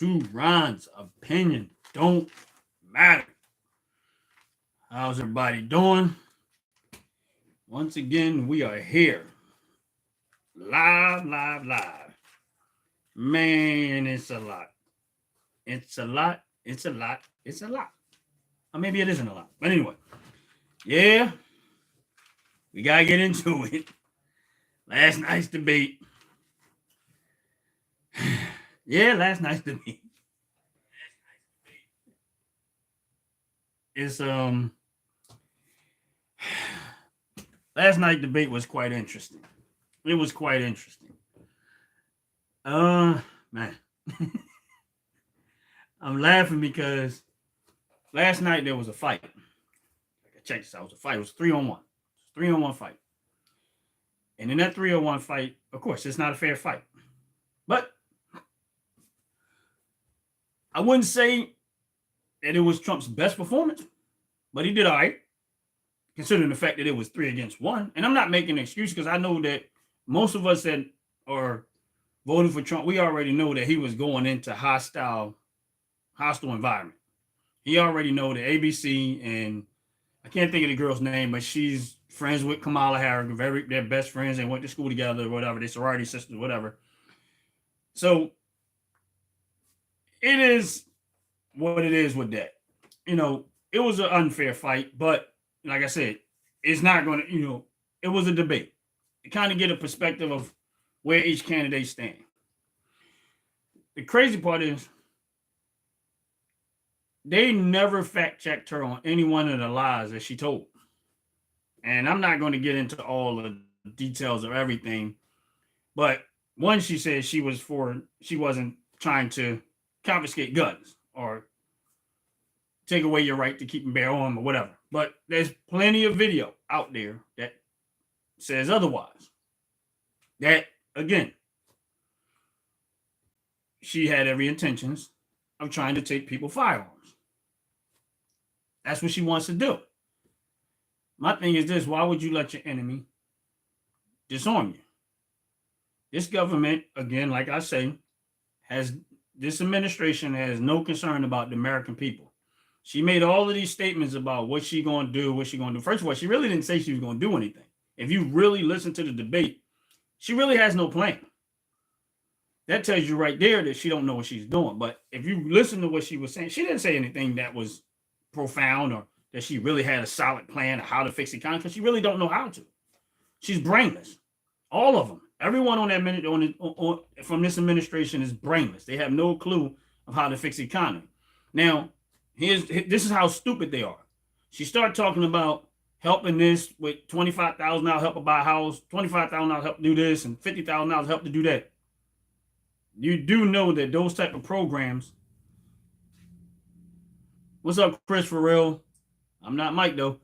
Duran's opinion don't matter. How's everybody doing? Once again, we are here. Live, live, live. Man, it's a lot. It's a lot. It's a lot. It's a lot. Or maybe it isn't a lot. But anyway, yeah, we got to get into it. Last night's debate. Yeah, last night's debate. It's last night's debate was quite interesting. It was quite interesting. Man. I'm laughing because last night there was a fight. Check this out. It was a fight. It was 3-on-1. 3-on-1 fight. And in that 3-on-1 fight, of course, it's not a fair fight. But I wouldn't say that it was Trump's best performance, but he did all right, considering the fact that it was 3-against-1. And I'm not making an excuse because I know that most of us that are voting for Trump, we already know that he was going into hostile environment. He already know that ABC, and I can't think of the girl's name, but she's friends with Kamala Harris. They're best friends and went to school together, or whatever. They're sorority sisters, whatever. So it is what it is with that. It was an unfair fight, but like I said, it's not going to, it was a debate. To kind of get a perspective of where each candidate stands. The crazy part is they never fact-checked her on any one of the lies that she told. And I'm not going to get into all the details of everything, but one, she said she wasn't trying to confiscate guns or take away your right to keep and bear arms or whatever. But there's plenty of video out there that says otherwise. That, again, she had every intentions of trying to take people firearms. That's what she wants to do. My thing is this: why would you let your enemy disarm you? This government, again, like I say, this administration has no concern about the American people. She made all of these statements about what she's going to do, First of all, she really didn't say she was going to do anything. If you really listen to the debate, she really has no plan. That tells you right there that she don't know what she's doing. But if you listen to what she was saying, she didn't say anything that was profound or that she really had a solid plan of how to fix the economy, because she really don't know how to. She's brainless. All of them. Everyone on that minute from this administration is brainless. They have no clue of how to fix the economy. Now, this is how stupid they are. She started talking about helping this with $25,000 help to buy a house, $25,000 help to do this, and $50,000 help to do that. You do know that those type of programs. What's up, Chris, for real? I'm not Mike, though.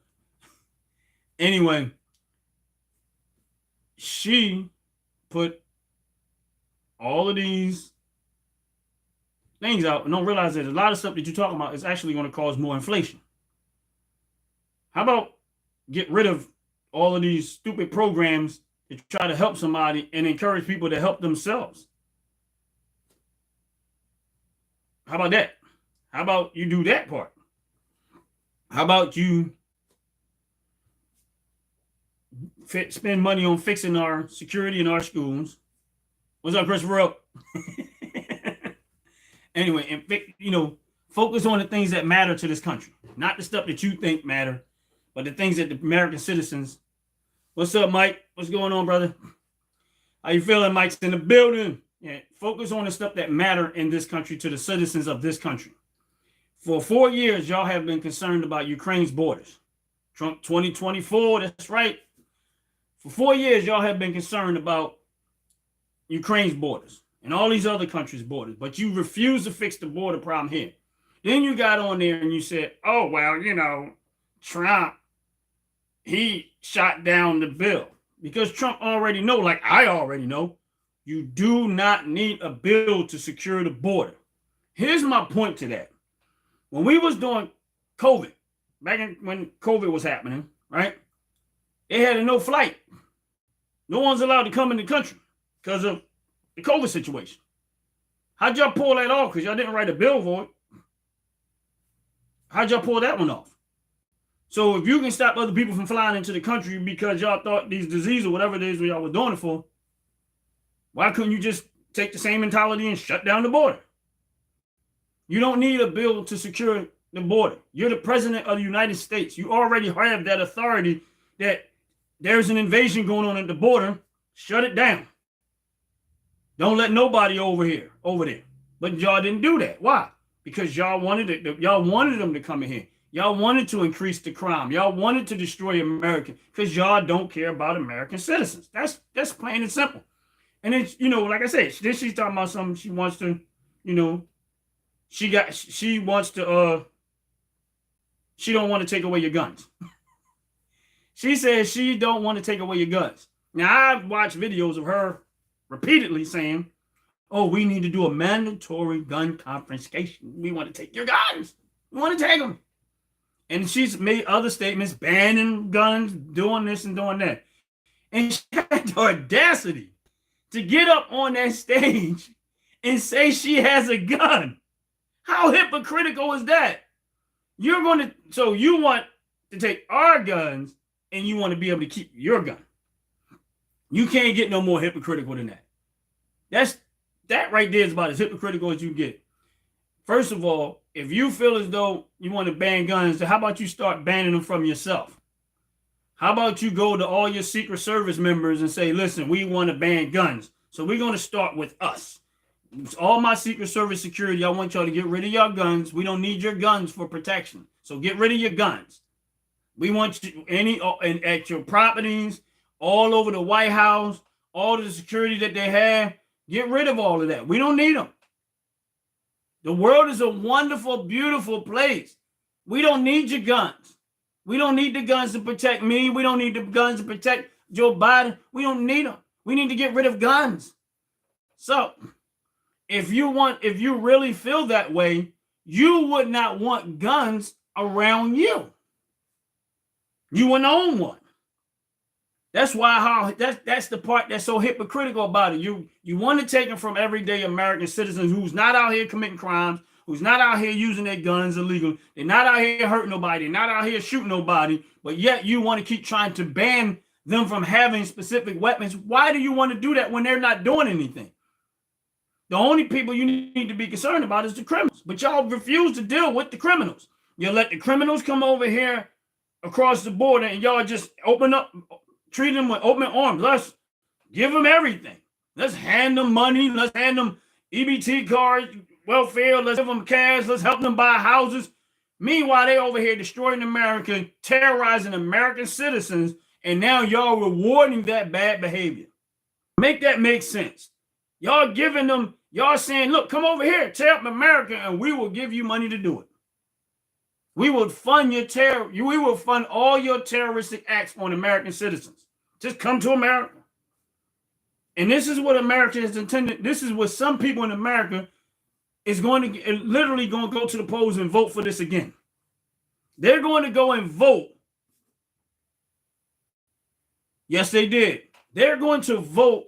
Anyway, she put all of these things out and don't realize that a lot of stuff that you're talking about is actually going to cause more inflation. How about get rid of all of these stupid programs to try to help somebody and encourage people to help themselves? How about that? How about you do that part? How about you spend money on fixing our security in our schools? What's up, Chris? We're up. Anyway, and focus on the things that matter to this country, not the stuff that you think matter, but the things that the American citizens. What's up, Mike? What's going on, brother? How you feeling? Mike's in the building. Yeah, focus on the stuff that matter in this country to the citizens of this country. For 4 years, y'all have been concerned about Ukraine's borders. Trump 2024, that's right. For 4 years, y'all have been concerned about Ukraine's borders and all these other countries' borders, but you refuse to fix the border problem here. Then you got on there and you said, oh, well, Trump, he shot down the bill. Because Trump already know, like I already know, you do not need a bill to secure the border. Here's my point to that. When we was doing COVID, when COVID was happening, right? They had a no flight. No one's allowed to come in the country because of the COVID situation. How'd y'all pull that off? Because y'all didn't write a bill for it. How'd y'all pull that one off? So if you can stop other people from flying into the country because y'all thought these diseases or whatever it is y'all were doing it for, why couldn't you just take the same mentality and shut down the border? You don't need a bill to secure the border. You're the president of the United States. You already have that authority that there's an invasion going on at the border. Shut it down. Don't let nobody over there. But y'all didn't do that. Why? Because y'all wanted them to come in here. Y'all wanted to increase the crime. Y'all wanted to destroy America because y'all don't care about American citizens. That's plain and simple. And it's, like I said, then she's talking about something she wants to, she don't want to take away your guns. She says she don't want to take away your guns. Now, I've watched videos of her repeatedly saying, oh, we need to do a mandatory gun confiscation. We want to take your guns. We want to take them. And she's made other statements banning guns, doing this and doing that. And she had the audacity to get up on that stage and say she has a gun. How hypocritical is that? So you want to take our guns and you want to be able to keep your gun. You can't get no more hypocritical than that. That right there is about as hypocritical as you get. First of all, if you feel as though you want to ban guns, how about you start banning them from yourself? How about you go to all your Secret Service members and say, listen, we want to ban guns. So we're going to start with us. All my Secret Service security, I want y'all to get rid of your guns. We don't need your guns for protection. So get rid of your guns. We want you at your properties, all over the White House, all the security that they have. Get rid of all of that. We don't need them. The world is a wonderful, beautiful place. We don't need your guns. We don't need the guns to protect me. We don't need the guns to protect Joe Biden. We don't need them. We need to get rid of guns. So if you really feel that way, you would not want guns around you. You wouldn't own one. That's why that's the part that's so hypocritical about it. You want to take them from everyday American citizens who's not out here committing crimes, who's not out here using their guns illegally. They're not out here hurting nobody. They're not out here shooting nobody. But yet you want to keep trying to ban them from having specific weapons. Why do you want to do that when they're not doing anything? The only people you need to be concerned about is the criminals. But y'all refuse to deal with the criminals. You let the criminals come over here across the border and y'all just treat them with open arms. Let's give them everything. Let's hand them money. Let's hand them EBT cards, welfare. Let's give them cash. Let's help them buy houses. Meanwhile, they over here destroying America, terrorizing American citizens, and now y'all rewarding that bad behavior. Make that make sense. Y'all giving them, y'all saying, look, come over here, tear up America, and we will give you money to do it. We will fund your terror. We will fund all your terroristic acts on American citizens. Just come to America. And this is what America is intended. This is what some people in America is literally going to go to the polls and vote for this again. They're going to go and vote. Yes, they did. They're going to vote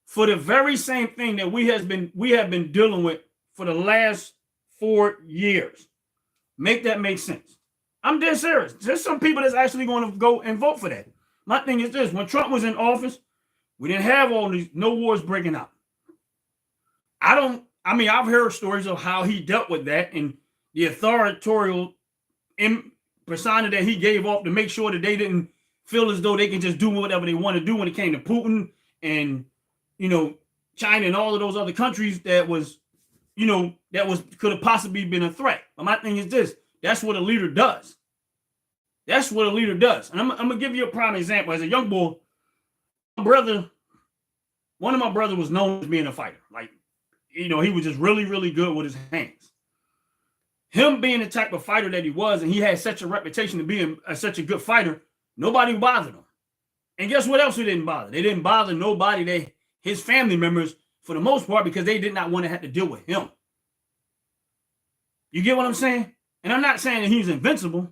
for the very same thing that we have been dealing with for the last 4 years. Make that make sense. I'm dead serious. There's some people that's actually going to go and vote for that. My thing is this: when Trump was in office, we didn't have all these no wars breaking out. I've heard stories of how he dealt with that and the authoritarian persona that he gave off to make sure that they didn't feel as though they can just do whatever they want to do when it came to Putin and, China and all of those other countries that could have possibly been a threat. But my thing is this: that's what a leader does. That's what a leader does. And I'm going to give you a prime example. As a young boy, one of my brothers was known as being a fighter. Like, he was just really, really good with his hands. Him being the type of fighter that he was, and he had such a reputation of being such a good fighter, nobody bothered him. And guess what else he didn't bother? They didn't bother nobody, his family members, for the most part, because they did not want to have to deal with him. You get what I'm saying? And I'm not saying that he's invincible.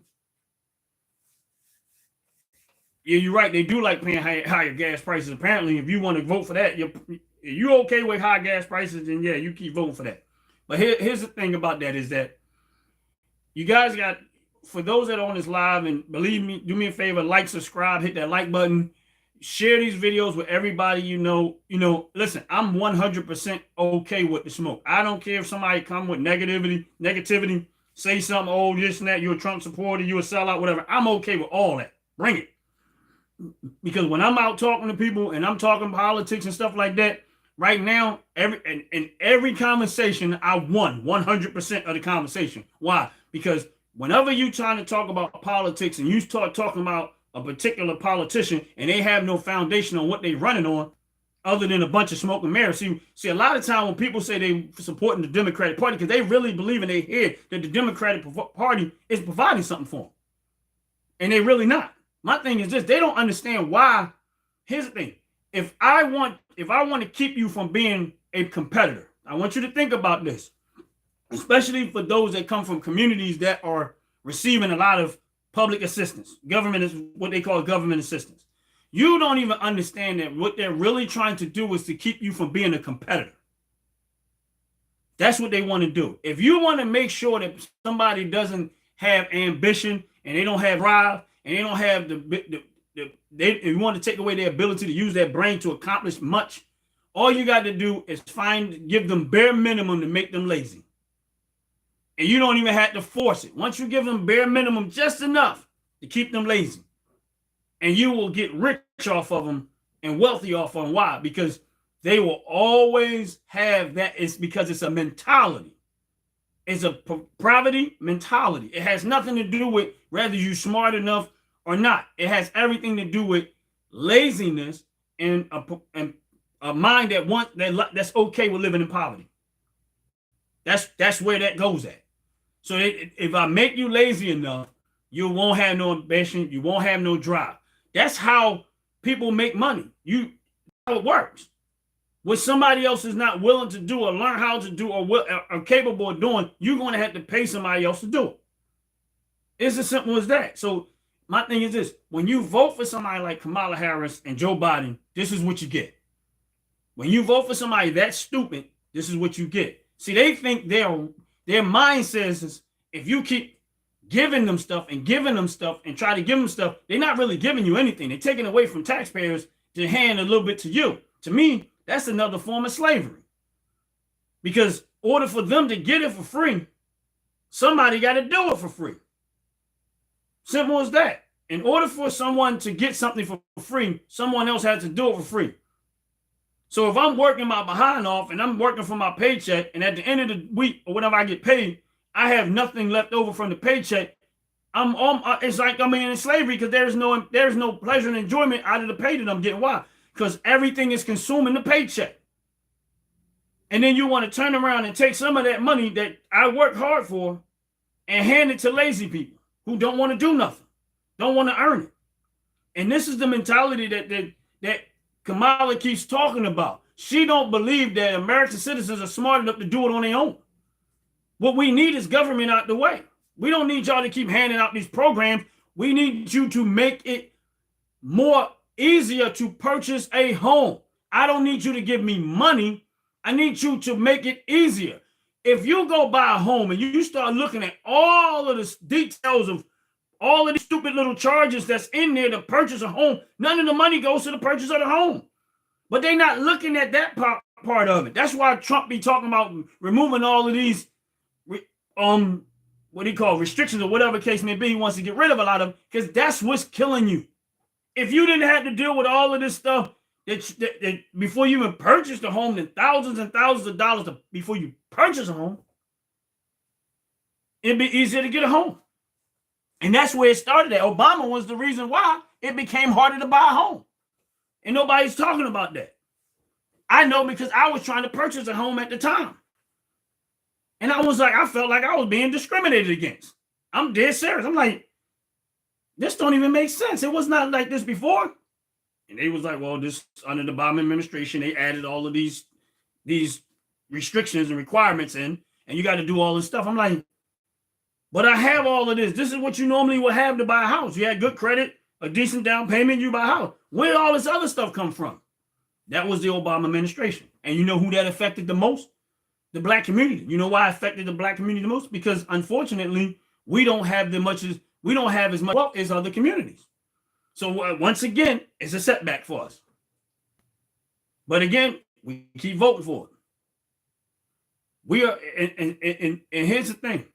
Yeah, you're right. They do like paying higher gas prices. Apparently, if you want to vote for that, if you okay with high gas prices, then yeah, you keep voting for that. But here's the thing about that is that you guys got, for those that are on this live, and believe me, do me a favor, like, subscribe, hit that like button, share these videos with everybody you know. Listen, I'm 100% okay with the smoke. I don't care if somebody come with negativity, say something, oh, this and that, you're a Trump supporter, you're a sellout, whatever. I'm okay with all that. Bring it. Because when I'm out talking to people and I'm talking politics and stuff like that, right now, in every conversation, I won 100% of the conversation. Why? Because whenever you trying to talk about politics and you start talking about a particular politician and they have no foundation on what they're running on other than a bunch of smoke and mirrors. See, a lot of time when people say they supporting the Democratic Party, because they really believe in their head that the Democratic Party is providing something for them. And they really not. My thing is this, they don't understand why. Here's the thing. If I want to keep you from being a competitor, I want you to think about this, especially for those that come from communities that are receiving a lot of public assistance. Government is what they call government assistance. You don't even understand that what they're really trying to do is to keep you from being a competitor. That's what they want to do. If you want to make sure that somebody doesn't have ambition and they don't have drive and they don't have if you want to take away their ability to use their brain to accomplish much, all you got to do is give them bare minimum to make them lazy. And you don't even have to force it. Once you give them bare minimum, just enough to keep them lazy, and you will get rich off of them and wealthy off of them. Why? Because they will always have that. It's because it's a mentality. It's a poverty mentality. It has nothing to do with whether you're smart enough or not. It has everything to do with laziness and a mind that's okay with living in poverty. That's where that goes at. So if I make you lazy enough, you won't have no ambition. You won't have no drive. That's how people make money. How it works. What somebody else is not willing to do or learn how to do or are capable of doing, you're going to have to pay somebody else to do it. It's as simple as that. So my thing is this. When you vote for somebody like Kamala Harris and Joe Biden, this is what you get. When you vote for somebody that stupid, this is what you get. See, they think their mind says if you keep giving them stuff and try to give them stuff, they're not really giving you anything. They're taking away from taxpayers to hand a little bit to you. To me, that's another form of slavery. Because in order for them to get it for free, somebody got to do it for free. Simple as that. In order for someone to get something for free, someone else has to do it for free. So if I'm working my behind off and I'm working for my paycheck, and at the end of the week or whenever I get paid, I have nothing left over from the paycheck, it's like I'm in slavery because there's no pleasure and enjoyment out of the pay that I'm getting. Why? Because everything is consuming the paycheck. And then you want to turn around and take some of that money that I work hard for and hand it to lazy people who don't want to do nothing, don't want to earn it. And this is the mentality that Kamala keeps talking about. She don't believe that American citizens are smart enough to do it on their own. What we need is government out the way. We don't need y'all to keep handing out these programs. We need you to make it more easier to purchase a home. I don't need you to give me money. I need you to make it easier. If you go buy a home and you start looking at all of the details of all of these stupid little charges that's in there to purchase a home, none of the money goes to the purchase of the home. But they're not looking at that part of it. That's why Trump be talking about removing all of these, what he call restrictions or whatever case may be. He wants to get rid of a lot of them because that's what's killing you. If you didn't have to deal with all of this stuff that before you even purchased a home, then thousands and thousands of dollars before you purchase a home, it'd be easier to get a home. And that's where it started at. Obama was the reason why it became harder to buy a home. And nobody's talking about that. I know because I was trying to purchase a home at the time. And I felt like I was being discriminated against. I'm dead serious. I'm like, this don't even make sense. It was not like this before. And they was like, well, this under the Obama administration, they added all of these restrictions and requirements in, and you got to do all this stuff. I'm like, but I have all of this. This is what you normally would have to buy a house. You had good credit, a decent down payment, you buy a house. Where did all this other stuff come from? That was the Obama administration. And you know who that affected the most? The black community. You know why it affected the black community the most? Because unfortunately, we don't have as much wealth as other communities. So once again, it's a setback for us. But again, we keep voting for it. We are, and here's the thing.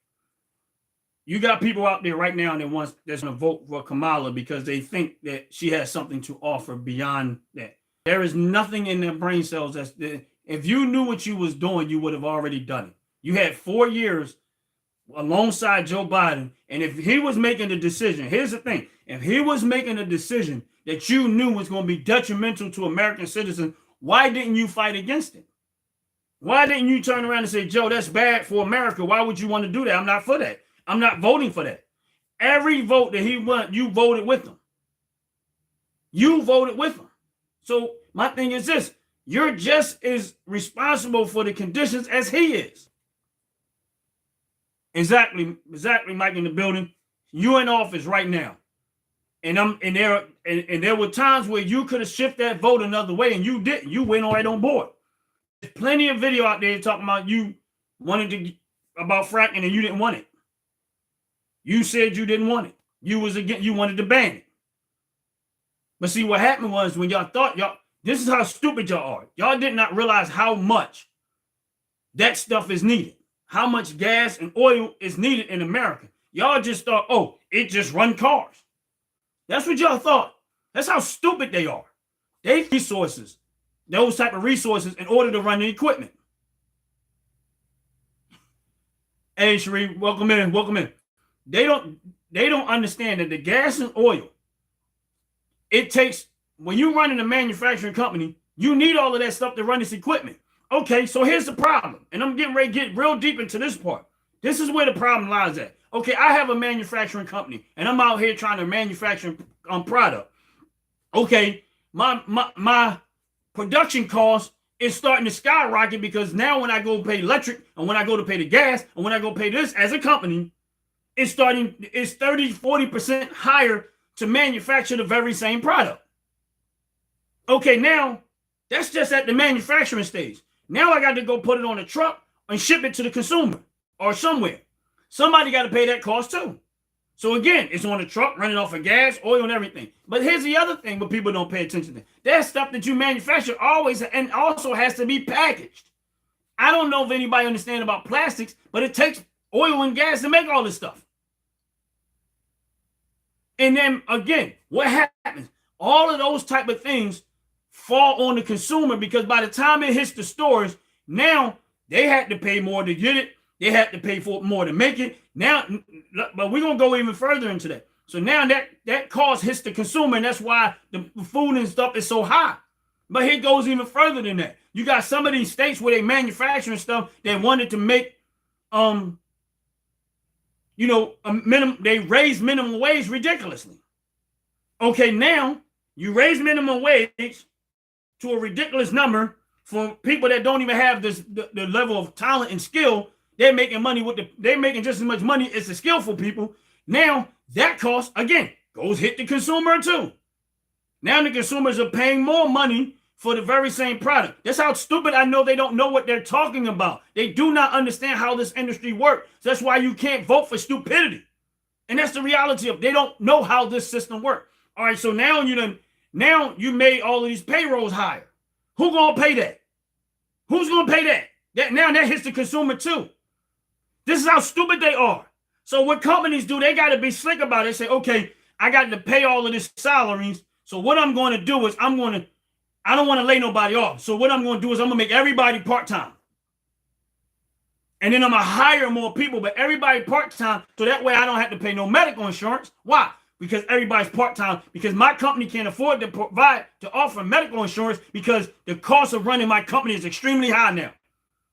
You got people out there right now that's going to vote for Kamala because they think that she has something to offer beyond that. There is nothing in their brain cells if you knew what you was doing, you would have already done it. You had 4 years alongside Joe Biden, and if he was making a decision, here's the thing. If he was making a decision that you knew was going to be detrimental to American citizens, why didn't you fight against it? Why didn't you turn around and say, Joe, that's bad for America. Why would you want to do that? I'm not for that. I'm not voting for that. Every vote that he won, you voted with him. You voted with him. So my thing is this. You're just as responsible for the conditions as he is. Exactly, Mike, in the building. You in office right now. And there were times where you could have shifted that vote another way and you didn't. You went right on board. There's plenty of video out there talking about you wanted to about fracking and you didn't want it. You said you didn't want it. You wanted to ban it. But see, what happened was when y'all thought this is how stupid y'all are. Y'all did not realize how much that stuff is needed. How much gas and oil is needed in America. Y'all just thought, oh, it just run cars. That's what y'all thought. That's how stupid they are. They have resources, those type of resources in order to run the equipment. Hey, Sheree, welcome in, welcome in. They don't understand that the gas and oil, it takes, when you're running a manufacturing company, you need all of that stuff to run this equipment. Okay, so here's the problem. And I'm getting ready to get real deep into this part. This is where the problem lies at. Okay, I have a manufacturing company, and I'm out here trying to manufacture product. Okay, my production cost is starting to skyrocket because now when I go pay electric, and when I go to pay the gas, and when I go pay this as a company, it's 30-40% higher to manufacture the very same product. Okay, now that's just at the manufacturing stage. Now I got to go put it on a truck and ship it to the consumer or somewhere. Somebody got to pay that cost too. So again, it's on a truck running off of gas, oil, and everything. But here's the other thing, but people don't pay attention to. That stuff that you manufacture always and also has to be packaged. I don't know if anybody understands about plastics, but it takes oil and gas to make all this stuff. And then again, what happens? All of those type of things fall on the consumer because by the time it hits the stores, now they had to pay more to get it. They had to pay for more to make it. Now, but we're going to go even further into that. So now that cost hits the consumer, and that's why the food and stuff is so high. But it goes even further than that. You got some of these states where they manufacturing stuff they wanted to make, they raise minimum wage ridiculously. Okay, now you raise minimum wage to a ridiculous number for people that don't even have the level of talent and skill. They're making money they're making just as much money as the skillful people. Now that cost again goes hit the consumer too. Now the consumers are paying more money for the very same product. That's how stupid I know they don't know what they're talking about. They do not understand how this industry works. So that's why you can't vote for stupidity. And that's the reality of they don't know how this system works. All right, so now you made all of these payrolls higher. Who's gonna pay that? Who's gonna pay that? Now that hits the consumer too. This is how stupid they are. So what companies do, they got to be slick about it. They say, okay, I got to pay all of this salaries. So what I'm going to do is I don't want to lay nobody off. So what I'm going to do is I'm going to make everybody part-time. And then I'm going to hire more people, but everybody part-time. So that way I don't have to pay no medical insurance. Why? Because everybody's part-time. Because my company can't afford to offer medical insurance because the cost of running my company is extremely high now.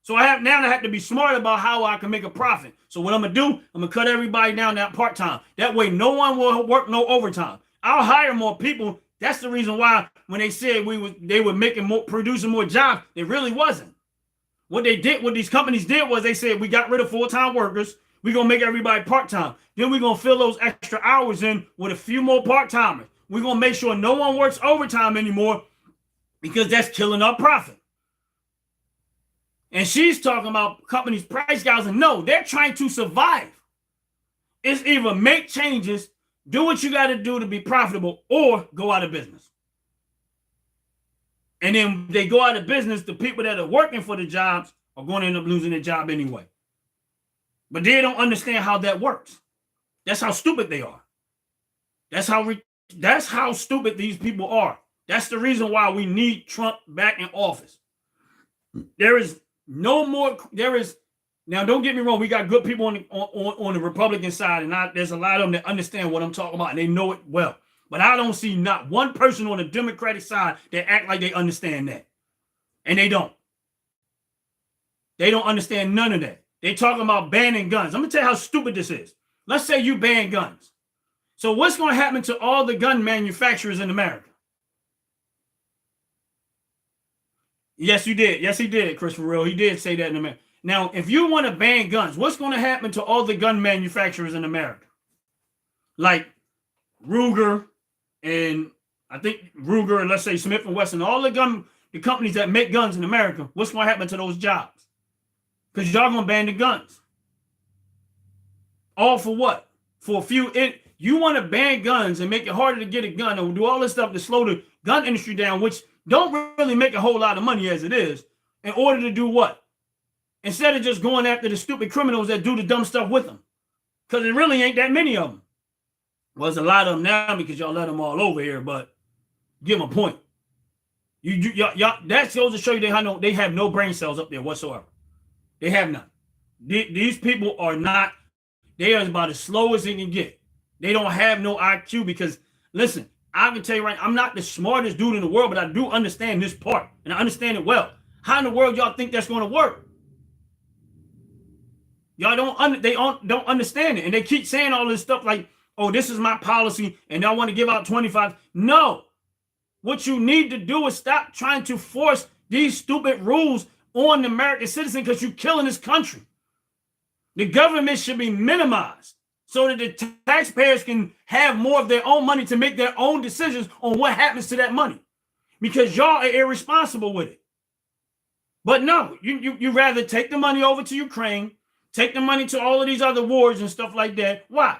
So I have to be smart about how I can make a profit. So what I'm going to do, I'm going to cut everybody down that part-time. That way no one will work no overtime. I'll hire more people. That's the reason why when they said they were producing more jobs, it really wasn't. What these companies did was they said, we got rid of full-time workers. We're going to make everybody part-time. Then we're going to fill those extra hours in with a few more part-timers. We're going to make sure no one works overtime anymore. because that's killing our profit. And she's talking about companies price gouging. No, they're trying to survive. It's either make changes, do what you got to do to be profitable, or go out of business. And then they go out of business, the people that are working for the jobs are going to end up losing their job anyway. But they don't understand how that works. That's how stupid they are. That's how stupid these people are. That's the reason why we need Trump back in office. There is no more. Now, don't get me wrong. We got good people on the Republican side, and there's a lot of them that understand what I'm talking about, and they know it well. But I don't see not one person on the Democratic side that act like they understand that. And they don't. They don't understand none of that. They talking about banning guns. I'm going to tell you how stupid this is. Let's say you ban guns. So what's going to happen to all the gun manufacturers in America? Yes, you did. Yes, he did, Christopher Real. He did say that in America. Now, if you want to ban guns, what's going to happen to all the gun manufacturers in America? Like Ruger and I think Ruger and let's say Smith & Wesson, all the companies that make guns in America, what's going to happen to those jobs? Because y'all going to ban the guns. All for what? For a few. You want to ban guns and make it harder to get a gun and do all this stuff to slow the gun industry down, which don't really make a whole lot of money as it is, in order to do what? Instead of just going after the stupid criminals that do the dumb stuff with them. Because it really ain't that many of them. Well, there's a lot of them now because y'all let them all over here, but give them a point. Y'all, that goes to show you they have no brain cells up there whatsoever. They have none. These people are not, they are about as slow as they can get. They don't have no IQ because, listen, I can tell you right, I'm not the smartest dude in the world, but I do understand this part, and I understand it well. How in the world y'all think that's going to work? Y'all don't understand it, and they keep saying all this stuff like, oh, this is my policy, and I want to give out 25. No. What you need to do is stop trying to force these stupid rules on the American citizen because you're killing this country. The government should be minimized so that the taxpayers can have more of their own money to make their own decisions on what happens to that money because y'all are irresponsible with it. But no, you rather take the money over to Ukraine, take the money to all of these other wars and stuff like that. Why?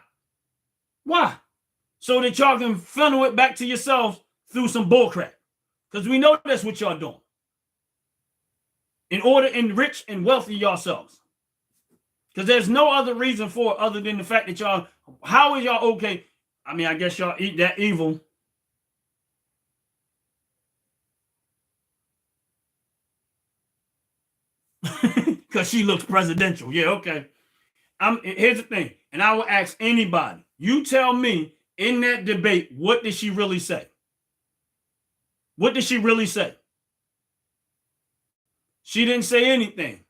Why? So that y'all can funnel it back to yourselves through some bullcrap. Because we know that's what y'all doing. In order to enrich and wealthy yourselves. Because there's no other reason for it other than the fact that y'all, how is y'all okay? I mean, I guess y'all eat that evil. Because she looks presidential. Yeah, okay. Here's the thing. And I will ask anybody. You tell me in that debate, what did she really say? What did she really say? She didn't say anything.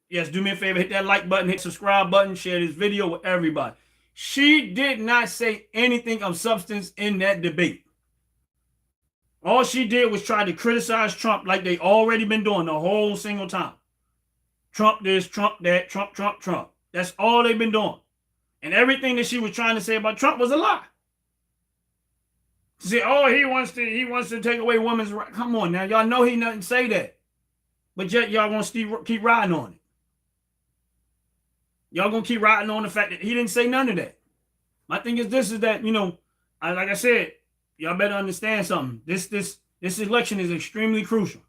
Yes, do me a favor, hit that like button, hit subscribe button, share this video with everybody. She did not say anything of substance in that debate. All she did was try to criticize Trump like they already been doing the whole single time. Trump this, Trump that, Trump, Trump, Trump. That's all they've been doing. And everything that she was trying to say about Trump was a lie. She said, oh, he wants to take away women's rights. Come on now. Y'all know he doesn't say that. But yet y'all going to keep riding on it. Y'all going to keep riding on the fact that he didn't say none of that. My thing is this is that, like I said, y'all better understand something. This election is extremely crucial.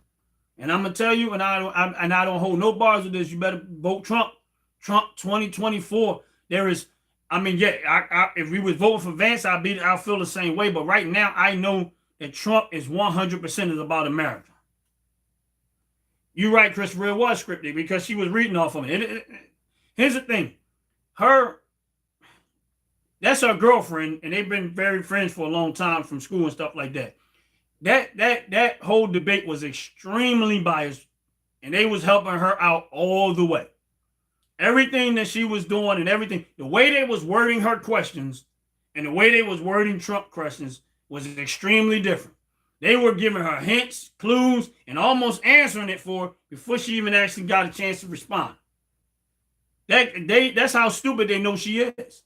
And I'm going to tell you, and I don't hold no bars with this, you better vote Trump. Trump 2024. There is, if we was voting for Vance, I'll feel the same way. But right now, I know that Trump is 100% about America. You're right, Christopher, it was scripted because she was reading off of it. Here's the thing. That's her girlfriend, and they've been very friends for a long time from school and stuff like that. That whole debate was extremely biased, and they was helping her out all the way. Everything that she was doing and everything, the way they was wording her questions and the way they was wording Trump questions was extremely different. They were giving her hints, clues, and almost answering it for her before she even actually got a chance to respond. That's how stupid they know she is.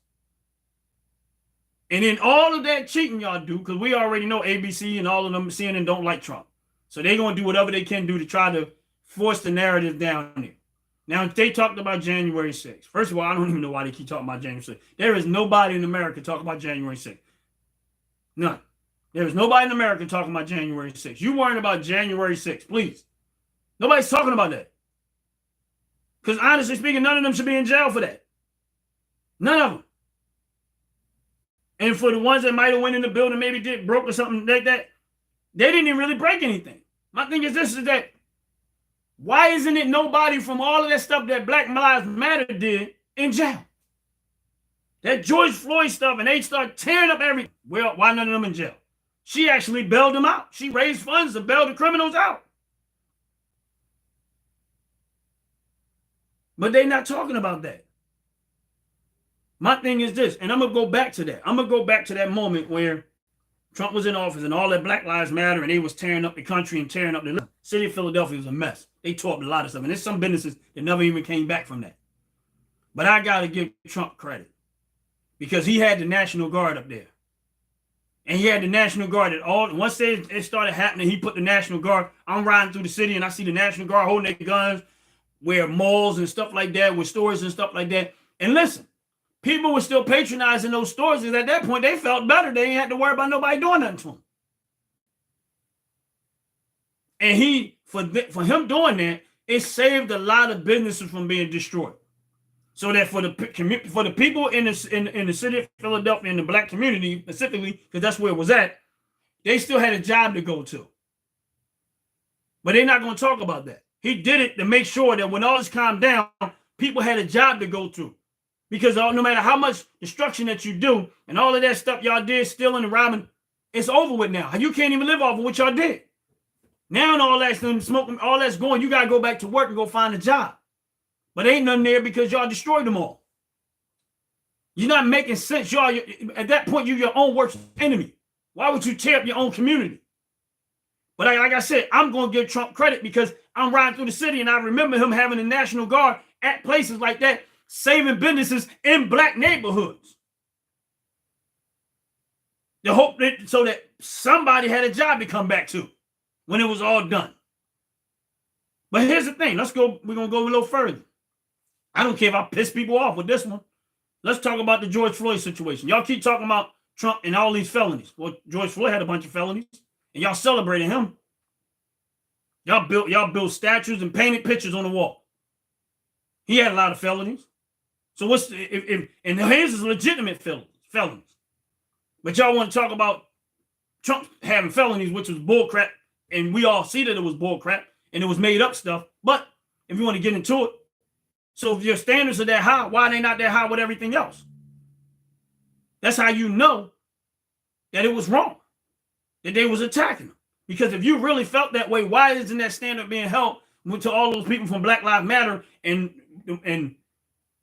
And then all of that cheating y'all do, because we already know ABC and all of them CNN don't like Trump. So they're going to do whatever they can do to try to force the narrative down there. Now, if they talked about January 6th, first of all, I don't even know why they keep talking about January 6th. There is nobody in America talking about January 6th. None. There is nobody in America talking about January 6th. You worrying about January 6th, please. Nobody's talking about that. Because honestly speaking, none of them should be in jail for that. None of them. And for the ones that might have went in the building, maybe broke or something like that, they didn't even really break anything. My thing is this, is that why isn't it nobody from all of that stuff that Black Lives Matter did in jail? That George Floyd stuff, and they start tearing up everything. Well, why none of them in jail? She actually bailed them out. She raised funds to bail the criminals out. But they're not talking about that. My thing is this, and I'm going to go back to that. I'm going to go back to that moment where Trump was in office and all that Black Lives Matter, and they was tearing up the country and tearing up the city of Philadelphia was a mess. They tore up a lot of stuff. And there's some businesses that never even came back from that. But I got to give Trump credit because he had the National Guard up there. And he had the National Guard at all. Once it started happening, he put the National Guard. I'm riding through the city and I see the National Guard holding their guns where malls and stuff like that, with stores and stuff like that. And listen, people were still patronizing those stores because at that point they felt better. They ain't had to worry about nobody doing nothing to them. And for him doing that, it saved a lot of businesses from being destroyed. So that for the people in the city of Philadelphia, in the Black community specifically, because that's where it was at, they still had a job to go to. But they're not going to talk about that. He did it to make sure that when all this calmed down, people had a job to go to. Because no matter how much destruction that you do and all of that stuff y'all did, stealing and robbing, it's over with now. You can't even live off of what y'all did. Now and all that's smoking, all that's going, you got to go back to work and go find a job. But ain't nothing there because y'all destroyed them all. You're not making sense. Y'all, at that point, you're your own worst enemy. Why would you tear up your own community? But like I said, I'm going to give Trump credit because I'm riding through the city and I remember him having the National Guard at places like that, saving businesses in Black neighborhoods. The hope that so that somebody had a job to come back to when it was all done. But here's the thing. We're going to go a little further. I don't care if I piss people off with this one. Let's talk about the George Floyd situation. Y'all keep talking about Trump and all these felonies. Well, George Floyd had a bunch of felonies, and y'all celebrated him. Y'all built statues and painted pictures on the wall. He had a lot of felonies. So and his is legitimate felonies. But y'all want to talk about Trump having felonies, which was bullcrap, and we all see that it was bullcrap and it was made up stuff. But if you want to get into it, so if your standards are that high, why are they not that high with everything else? That's how you know that it was wrong, that they was attacking them. Because if you really felt that way, why isn't that standard being held to all those people from Black Lives Matter and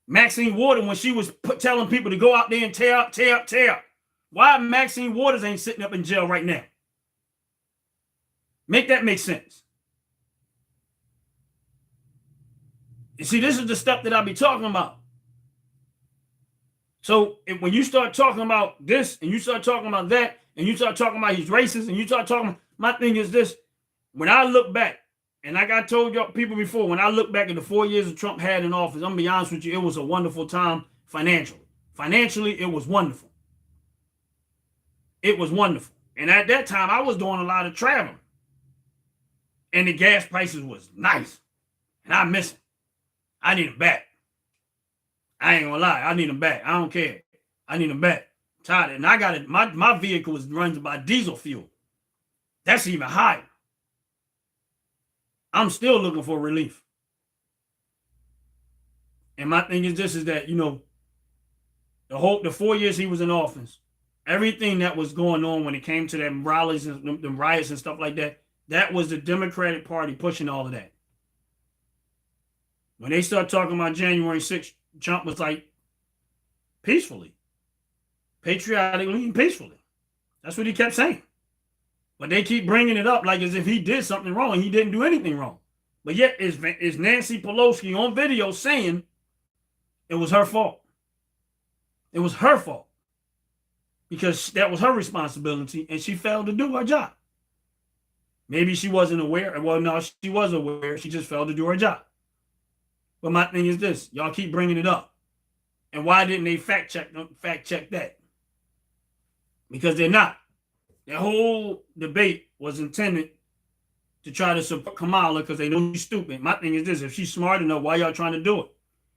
Maxine Waters when she was telling people to go out there and tear up? Why Maxine Waters ain't sitting up in jail right now? Make that make sense. You see, this is the stuff that I be talking about. So when you start talking about this and you start talking about that and you start talking about he's racist and you start talking, my thing is this. When I look back, and like I told y'all people before, when I look back at the 4 years that Trump had in office, I'm going to be honest with you, it was a wonderful time financially. Financially, it was wonderful. It was wonderful. And at that time, I was doing a lot of traveling. And the gas prices was nice. And I miss it. I need them back. I ain't gonna lie. I need them back. I don't care. I need them back. I'm tired of it. And I got it. My vehicle is runs by diesel fuel. That's even higher. I'm still looking for relief. And my thing is this, is that, you know, the 4 years he was in office, everything that was going on when it came to them rallies and them riots and stuff like that, that was the Democratic Party pushing all of that. When they start talking about January 6th, Trump was like, peacefully, patriotically and peacefully. That's what he kept saying. But they keep bringing it up like as if he did something wrong. He didn't do anything wrong. But yet is Nancy Pelosi on video saying it was her fault. It was her fault. Because that was her responsibility and she failed to do her job. Maybe she wasn't aware. Well, no, she was aware. She just failed to do her job. But my thing is this: y'all keep bringing it up, and why didn't they fact check that? Because they're not. The whole debate was intended to try to support Kamala because they know she's stupid. My thing is this: if she's smart enough, why y'all trying to do it?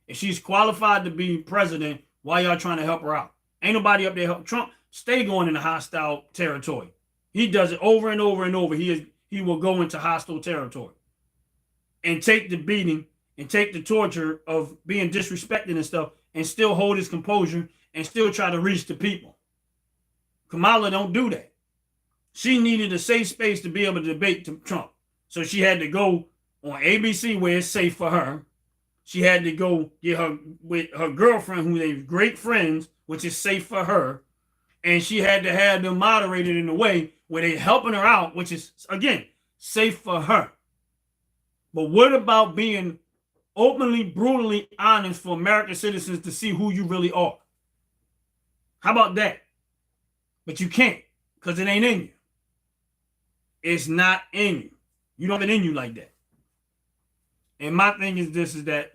If she's qualified to be president, why y'all trying to help her out? Ain't nobody up there help Trump. Stay going into hostile territory. He does it over and over and over. He will go into hostile territory and take the beating and take the torture of being disrespected and stuff and still hold his composure and still try to reach the people. Kamala don't do that. She needed a safe space to be able to debate Trump. So she had to go on ABC where it's safe for her. She had to go get her with her girlfriend, who they're great friends, which is safe for her. And she had to have them moderated in a way where they're helping her out, which is, again, safe for her. But what about being openly, brutally honest for American citizens to see who you really are? How about that? But you can't, because it ain't in you. It's not in you. You don't have it in you like that. And my thing is this, is that,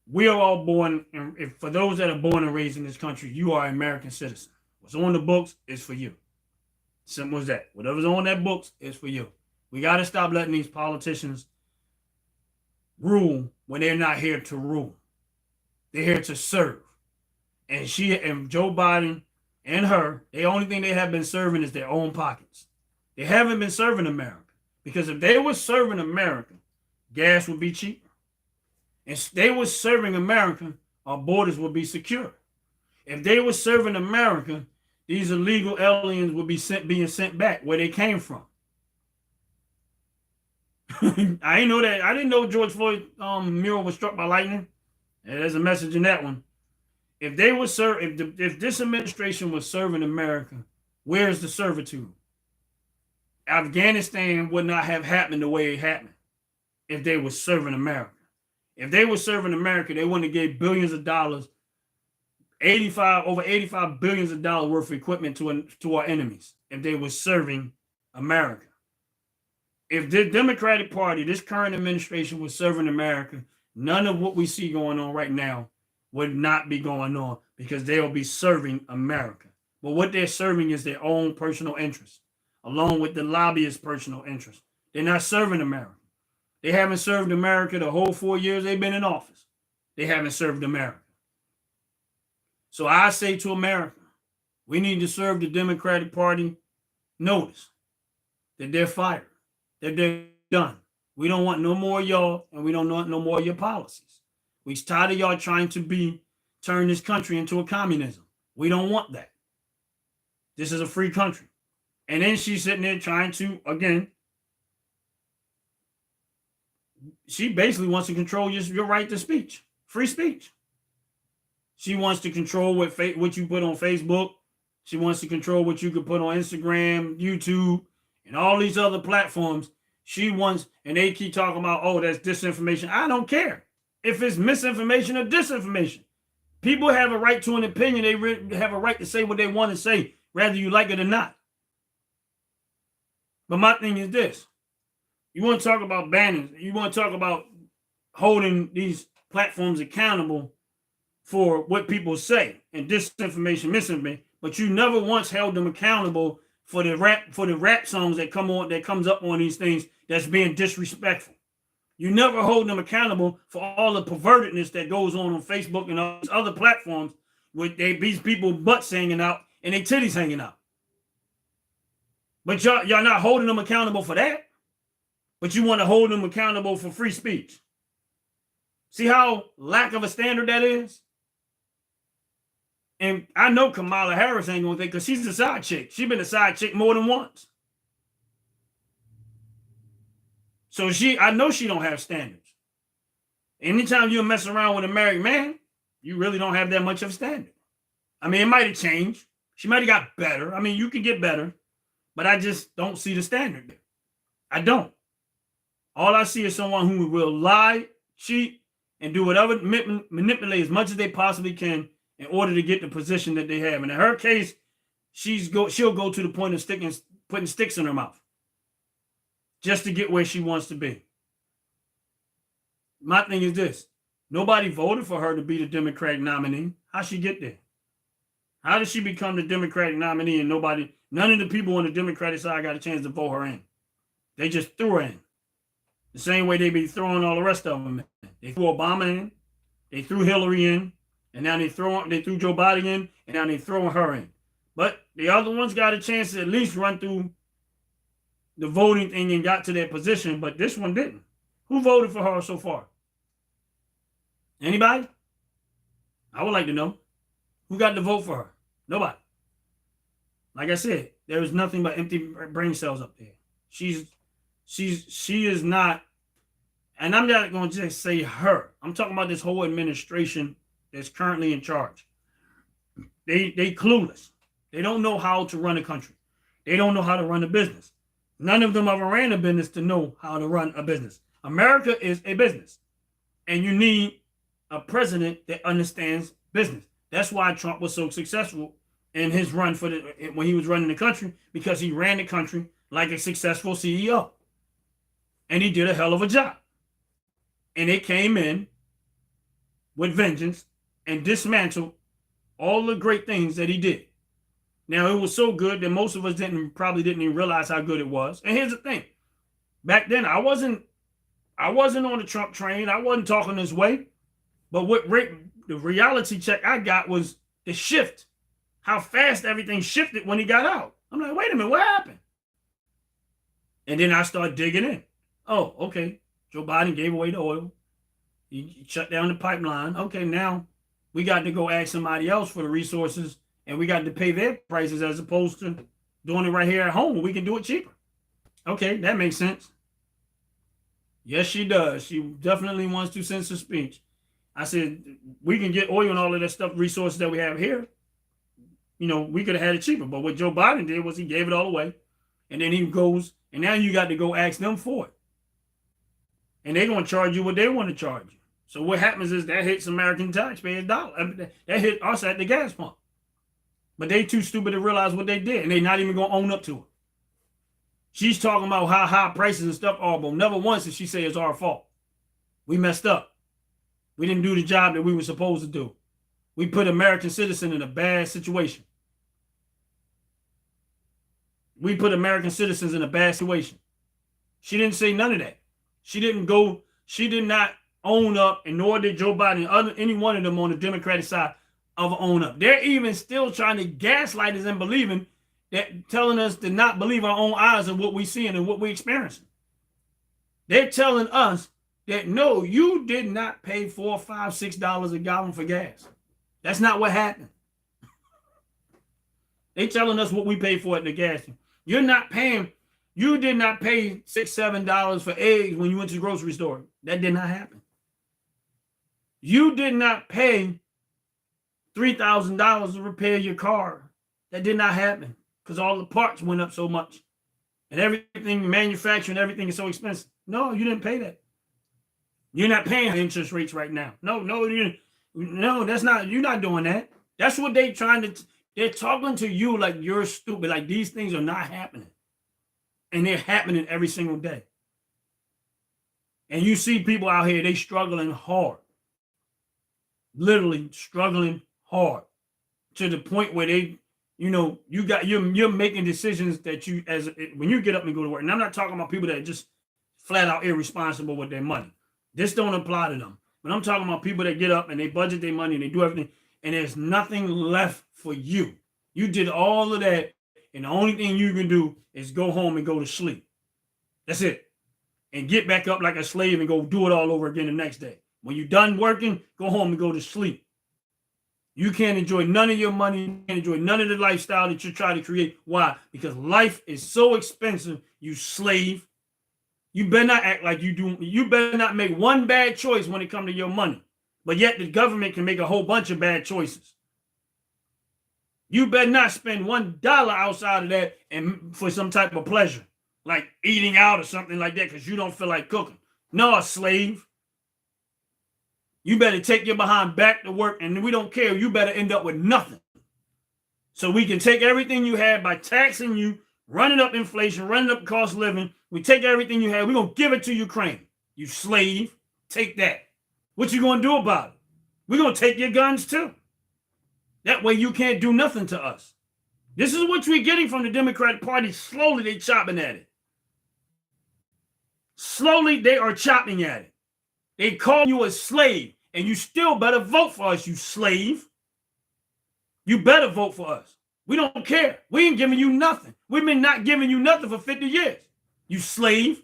we are all born, and for those that are born and raised in this country, you are an American citizen. What's on the books is for you. Simple as that. Whatever's on that books is for you. We got to stop letting these politicians rule when they're not here to rule. They're here to serve. And Joe Biden and her, the only thing they have been serving is their own pockets. They haven't been serving America. Because if they were serving America, gas would be cheaper. If they were serving America, our borders would be secure. If they were serving America, these illegal aliens would be being sent back where they came from. I didn't know that. I didn't know George Floyd's mural was struck by lightning. And there's a message in that one. If they were if this administration was serving America, where's the servitude? Afghanistan would not have happened the way it happened if they were serving America. If they were serving America, they wouldn't have gave billions of dollars, over 85 billions of dollars worth of equipment to our enemies if they were serving America. If the Democratic Party, this current administration, was serving America, none of what we see going on right now would not be going on because they will be serving America. But what they're serving is their own personal interest, along with the lobbyists' personal interest. They're not serving America. They haven't served America the whole 4 years they've been in office. They haven't served America. So I say to America, we need to serve the Democratic Party notice that they're fired, that they're done. We don't want no more of y'all, and we don't want no more of your policies. We're tired of y'all trying to turn this country into a communism. We don't want that. This is a free country. And then she's sitting there trying to, again, she basically wants to control your right to speech, free speech. She wants to control what you put on Facebook. She wants to control what you could put on Instagram, YouTube, and all these other platforms. She wants, and they keep talking about, oh, that's disinformation. I don't care if it's misinformation or disinformation. People have a right to an opinion. They have a right to say what they want to say, whether you like it or not. But my thing is this. You want to talk about banning. You want to talk about holding these platforms accountable for what people say and disinformation, misinformation, but you never once held them accountable for the rap songs that comes up on these things that's being disrespectful. You never hold them accountable for all the pervertedness that goes on Facebook and other platforms with these people butts hanging out and their titties hanging out. But y'all not holding them accountable for that. But you want to hold them accountable for free speech. See how lack of a standard that is? And I know Kamala Harris ain't going to think, because she's a side chick. She's been a side chick more than once. So I know she don't have standards. Anytime you mess around with a married man, you really don't have that much of a standard. I mean, it might have changed. She might have got better. I mean, you can get better. But I just don't see the standard there. I don't. All I see is someone who will lie, cheat, and do whatever, manipulate as much as they possibly can in order to get the position that they have. And in her case, she'll go to the point of sticking putting sticks in her mouth just to get where she wants to be. My thing is this. Nobody voted for her to be the Democratic nominee. How'd she get there? How did she become the Democratic nominee and none of the people on the Democratic side got a chance to vote her in? They just threw her in. The same way they be throwing all the rest of them in. They threw Obama in, they threw Hillary in, and now they threw Joe Biden in, and now they throwing her in. But the other ones got a chance to at least run through the voting thing and got to their position, but this one didn't. Who voted for her so far? Anybody? I would like to know. Who got to vote for her? Nobody. Like I said, there is nothing but empty brain cells up there. She is not, and I'm not going to just say her. I'm talking about this whole administration that's currently in charge. They clueless. They don't know how to run a country. They don't know how to run a business. None of them ever ran a business to know how to run a business. America is a business, and you need a president that understands business. That's why Trump was so successful in his run when he was running the country, because he ran the country like a successful CEO. And he did a hell of a job. And they came in with vengeance and dismantled all the great things that he did. Now, it was so good that most of us probably didn't even realize how good it was. And here's the thing. Back then, I wasn't on the Trump train. I wasn't talking this way. But the reality check I got was the shift, how fast everything shifted when he got out. I'm like, wait a minute, what happened? And then I started digging in. Oh, okay. Joe Biden gave away the oil. He shut down the pipeline. Okay, now we got to go ask somebody else for the resources, and we got to pay their prices as opposed to doing it right here at home. We can do it cheaper. Okay, that makes sense. Yes, she does. She definitely wants to censor speech. I said, we can get oil and all of that stuff, resources that we have here. You know, we could have had it cheaper. But what Joe Biden did was he gave it all away. And then he goes, and now you got to go ask them for it. And they're going to charge you what they want to charge you. So what happens is that hits American taxpayers' dollar. That hit us at the gas pump. But they too stupid to realize what they did. And they're not even going to own up to it. She's talking about how high prices and stuff are, but never once did she say it's our fault. We messed up. We didn't do the job that we were supposed to do. We put American citizens in a bad situation. We put American citizens in a bad situation. She didn't say none of that. She did not own up, and nor did Joe Biden, any one of them on the Democratic side of own up. They're even still trying to gaslight us and believing that, telling us to not believe our own eyes of what we're seeing and what we're experiencing. They're telling us that, no, you did not pay $4, $5, $6 a gallon for gas. That's not what happened. They telling us what we pay for at the gas station. You did not pay $6, $7 for eggs when you went to the grocery store. That did not happen. You did not pay $3,000 to repair your car. That did not happen because all the parts went up so much. And everything, manufacturing, everything is so expensive. No, you didn't pay that. You're not paying interest rates right now. No, that's not, you're not doing that. That's what they're talking to you like you're stupid, like these things are not happening. And they're happening every single day. And you see people out here, they struggling hard. Literally struggling hard. To the point where they, you're making decisions that when you get up and go to work. And I'm not talking about people that are just flat out irresponsible with their money. This don't apply to them. But I'm talking about people that get up and they budget their money and they do everything, and there's nothing left for you. You did all of that, and the only thing you can do is go home and go to sleep. That's it. And get back up like a slave and go do it all over again the next day. When you're done working, go home and go to sleep. You can't enjoy none of your money. You can't enjoy none of the lifestyle that you're trying to create. Why? Because life is so expensive, you slave. You better not act like you do. You better not make one bad choice when it comes to your money. But yet the government can make a whole bunch of bad choices. You better not spend $1 outside of that and for some type of pleasure, like eating out or something like that because you don't feel like cooking. No, slave. You better take your behind back to work, and we don't care. You better end up with nothing. So we can take everything you had by taxing you, running up inflation, running up cost of living. We take everything you have. We're going to give it to Ukraine. You slave. Take that. What you going to do about it? We're going to take your guns too. That way you can't do nothing to us. This is what we're getting from the Democratic Party. Slowly they chopping at it. Slowly they are chopping at it. They call you a slave, and you still better vote for us, you slave. You better vote for us. We don't care. We ain't giving you nothing. We've been not giving you nothing for 50 years. You slave.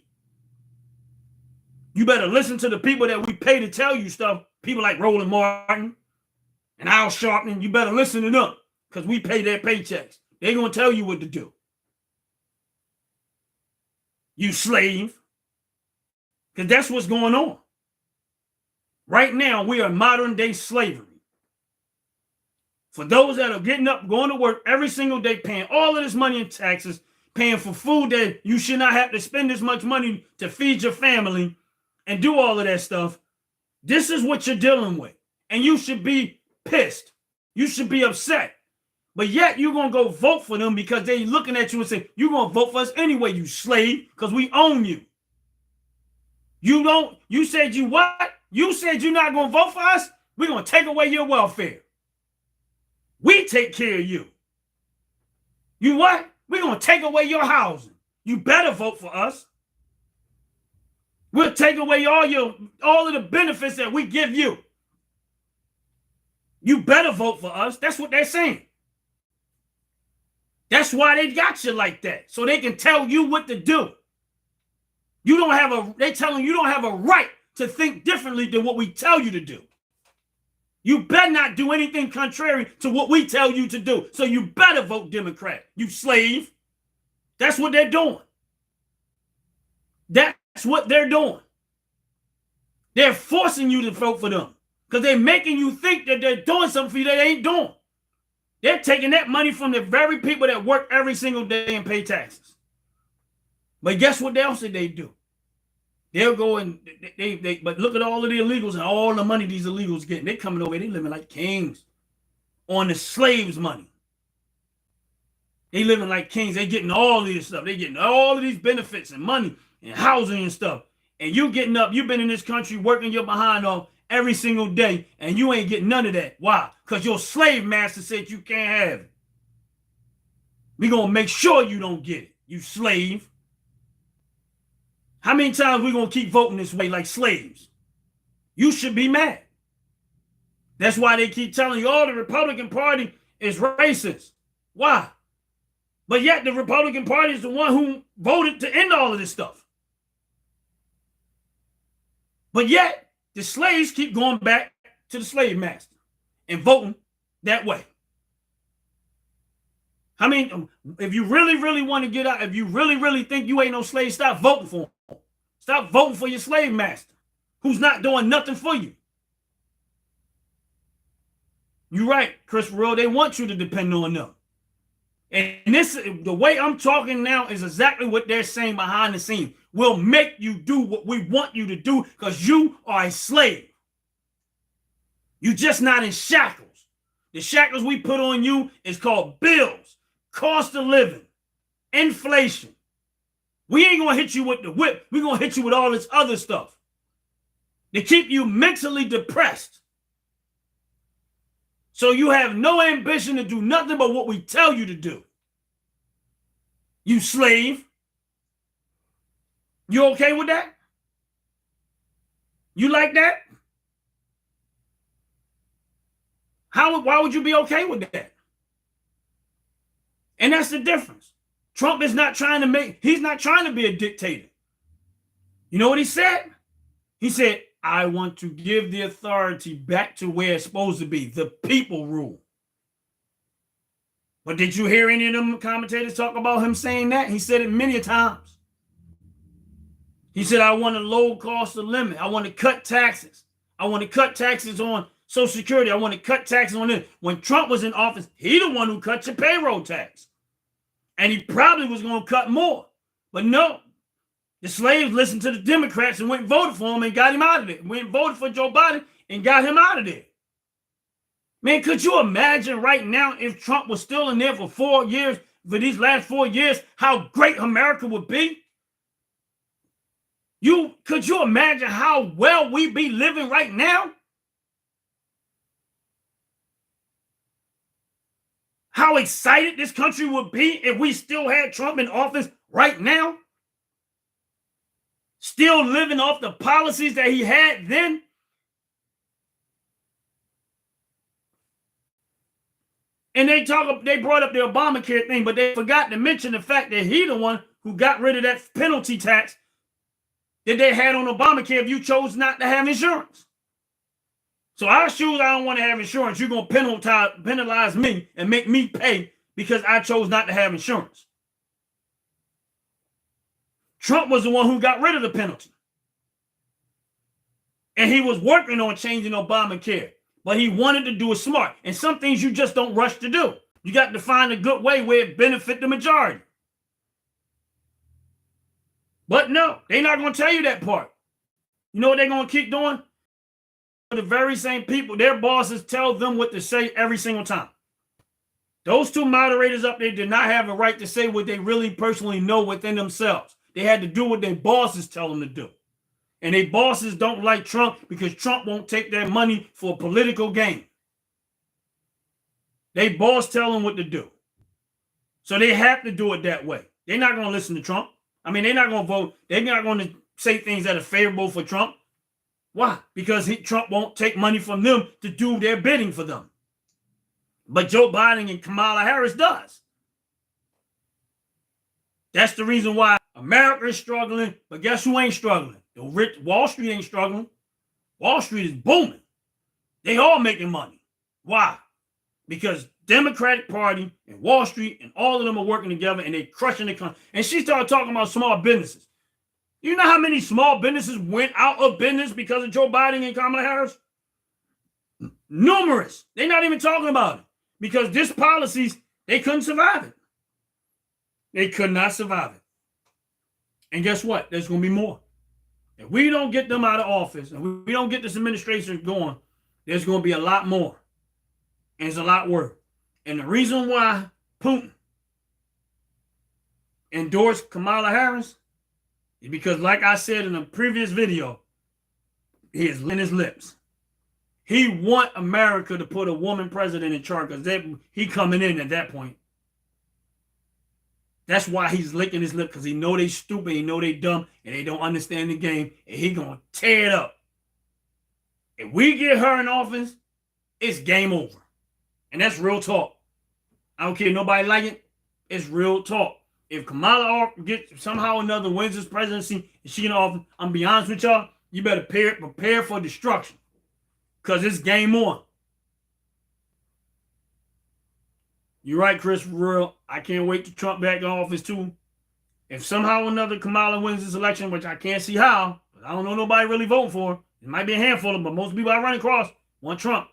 You better listen to the people that we pay to tell you stuff. People like Roland Martin and Al Sharpton. You better listen to them because we pay their paychecks. They're going to tell you what to do. You slave. Because that's what's going on. Right now, we are modern day slavery. For those that are getting up, going to work every single day, paying all of this money in taxes, paying for food that you should not have to spend this much money to feed your family and do all of that stuff. This is what you're dealing with. And you should be pissed. You should be upset. But yet you're going to go vote for them because they're looking at you and say, you're going to vote for us anyway, you slave, because we own you. You said you what? You said you're not going to vote for us? We're going to take away your welfare. We take care of you. You what? We're going to take away your housing. You better vote for us. We'll take away all of the benefits that we give you. You better vote for us. That's what they're saying. That's why they got you like that. So they can tell you what to do. They're telling you don't have a right to think differently than what we tell you to do. You better not do anything contrary to what we tell you to do. So you better vote Democrat, you slave. That's what they're doing. That's what they're doing. They're forcing you to vote for them because they're making you think that they're doing something for you that they ain't doing. They're taking that money from the very people that work every single day and pay taxes. But guess what else did they do? They'll go and but look at all of the illegals and all the money these illegals getting. They coming over, they living like kings on the slaves' money. They living like kings. They getting all of this stuff. They getting all of these benefits and money and housing and stuff. And you getting up, you've been in this country working your behind off every single day, and you ain't getting none of that. Why? Because your slave master said you can't have it. We're going to make sure you don't get it, you slave. How many times we going to keep voting this way like slaves? You should be mad. That's why they keep telling you, oh, the Republican Party is racist. Why? But yet the Republican Party is the one who voted to end all of this stuff. But yet the slaves keep going back to the slave master and voting that way. I mean, if you really, really want to get out, if you really, really think you ain't no slave, stop voting for him. Stop voting for your slave master who's not doing nothing for you. You're right, Chris Rowe. They want you to depend on them. And the way I'm talking now is exactly what they're saying behind the scenes. We'll make you do what we want you to do because you are a slave. You're just not in shackles. The shackles we put on you is called bills, cost of living, inflation. We ain't going to hit you with the whip. We're going to hit you with all this other stuff to keep you mentally depressed. So you have no ambition to do nothing but what we tell you to do. You slave. You okay with that? You like that? Why would you be okay with that? And that's the difference. Trump is not trying to he's not trying to be a dictator. You know what he said? He said, I want to give the authority back to where it's supposed to be. The people rule. But did you hear any of them commentators talk about him saying that? He said it many times. He said, I want a low cost of living. I want to cut taxes. I want to cut taxes on Social Security. I want to cut taxes on this. When Trump was in office, he the one who cut your payroll tax. And he probably was going to cut more. But no, the slaves listened to the Democrats and went and voted for him and got him out of it. Went and voted for Joe Biden and got him out of there. Man, could you imagine right now if Trump was still in there for 4 years, for these last 4 years how great America would be? Could you imagine how well we be living right now? How excited this country would be if we still had Trump in office right now? Still living off the policies that he had then? And they brought up the Obamacare thing, but they forgot to mention the fact that he the one who got rid of that penalty tax that they had on Obamacare if you chose not to have insurance. So I don't want to have insurance. You're going to penalize me and make me pay because I chose not to have insurance. Trump was the one who got rid of the penalty. And he was working on changing Obamacare. But he wanted to do it smart. And some things you just don't rush to do. You got to find a good way where it benefits the majority. But no, they're not going to tell you that part. You know what they're going to keep doing? The very same people, their bosses tell them what to say every single time. Those two moderators up there did not have a right to say what they really personally know within themselves. They had to do what their bosses tell them to do. And their bosses don't like Trump because Trump won't take their money for political gain. They boss tell them what to do. So they have to do it that way. They're not going to listen to Trump. I mean, they're not going to vote. They're not going to say things that are favorable for Trump. Why? Because Trump won't take money from them to do their bidding for them. But Joe Biden and Kamala Harris does. That's the reason why America is struggling. But guess who ain't struggling? The rich. Wall Street ain't struggling. Wall Street is booming. They all making money. Why? Because Democratic Party and Wall Street and all of them are working together and they're crushing the country. And she started talking about small businesses. You know how many small businesses went out of business because of Joe Biden and Kamala Harris? Numerous. They're not even talking about it. Because these policies, they couldn't survive it. They could not survive it. And guess what? There's going to be more. If we don't get them out of office and we don't get this administration going, there's going to be a lot more. And it's a lot worse. And the reason why Putin endorsed Kamala Harris is because, like I said in a previous video, he is licking his lips. He want America to put a woman president in charge because he coming in at that point. That's why he's licking his lip, because he know they stupid, he know they dumb, and they don't understand the game, and he gonna tear it up. If we get her in office, it's game over. And that's real talk. I don't care if nobody like it. It's real talk. If Kamala gets somehow or another wins this presidency and she in office, I'm gonna be honest with y'all, you better prepare for destruction. Because it's game on. You're right, Chris, for real. I can't wait to Trump back in office too. If somehow or another Kamala wins this election, which I can't see how, but I don't know nobody really voting for her. It might be a handful of them, but most people I run across want Trump.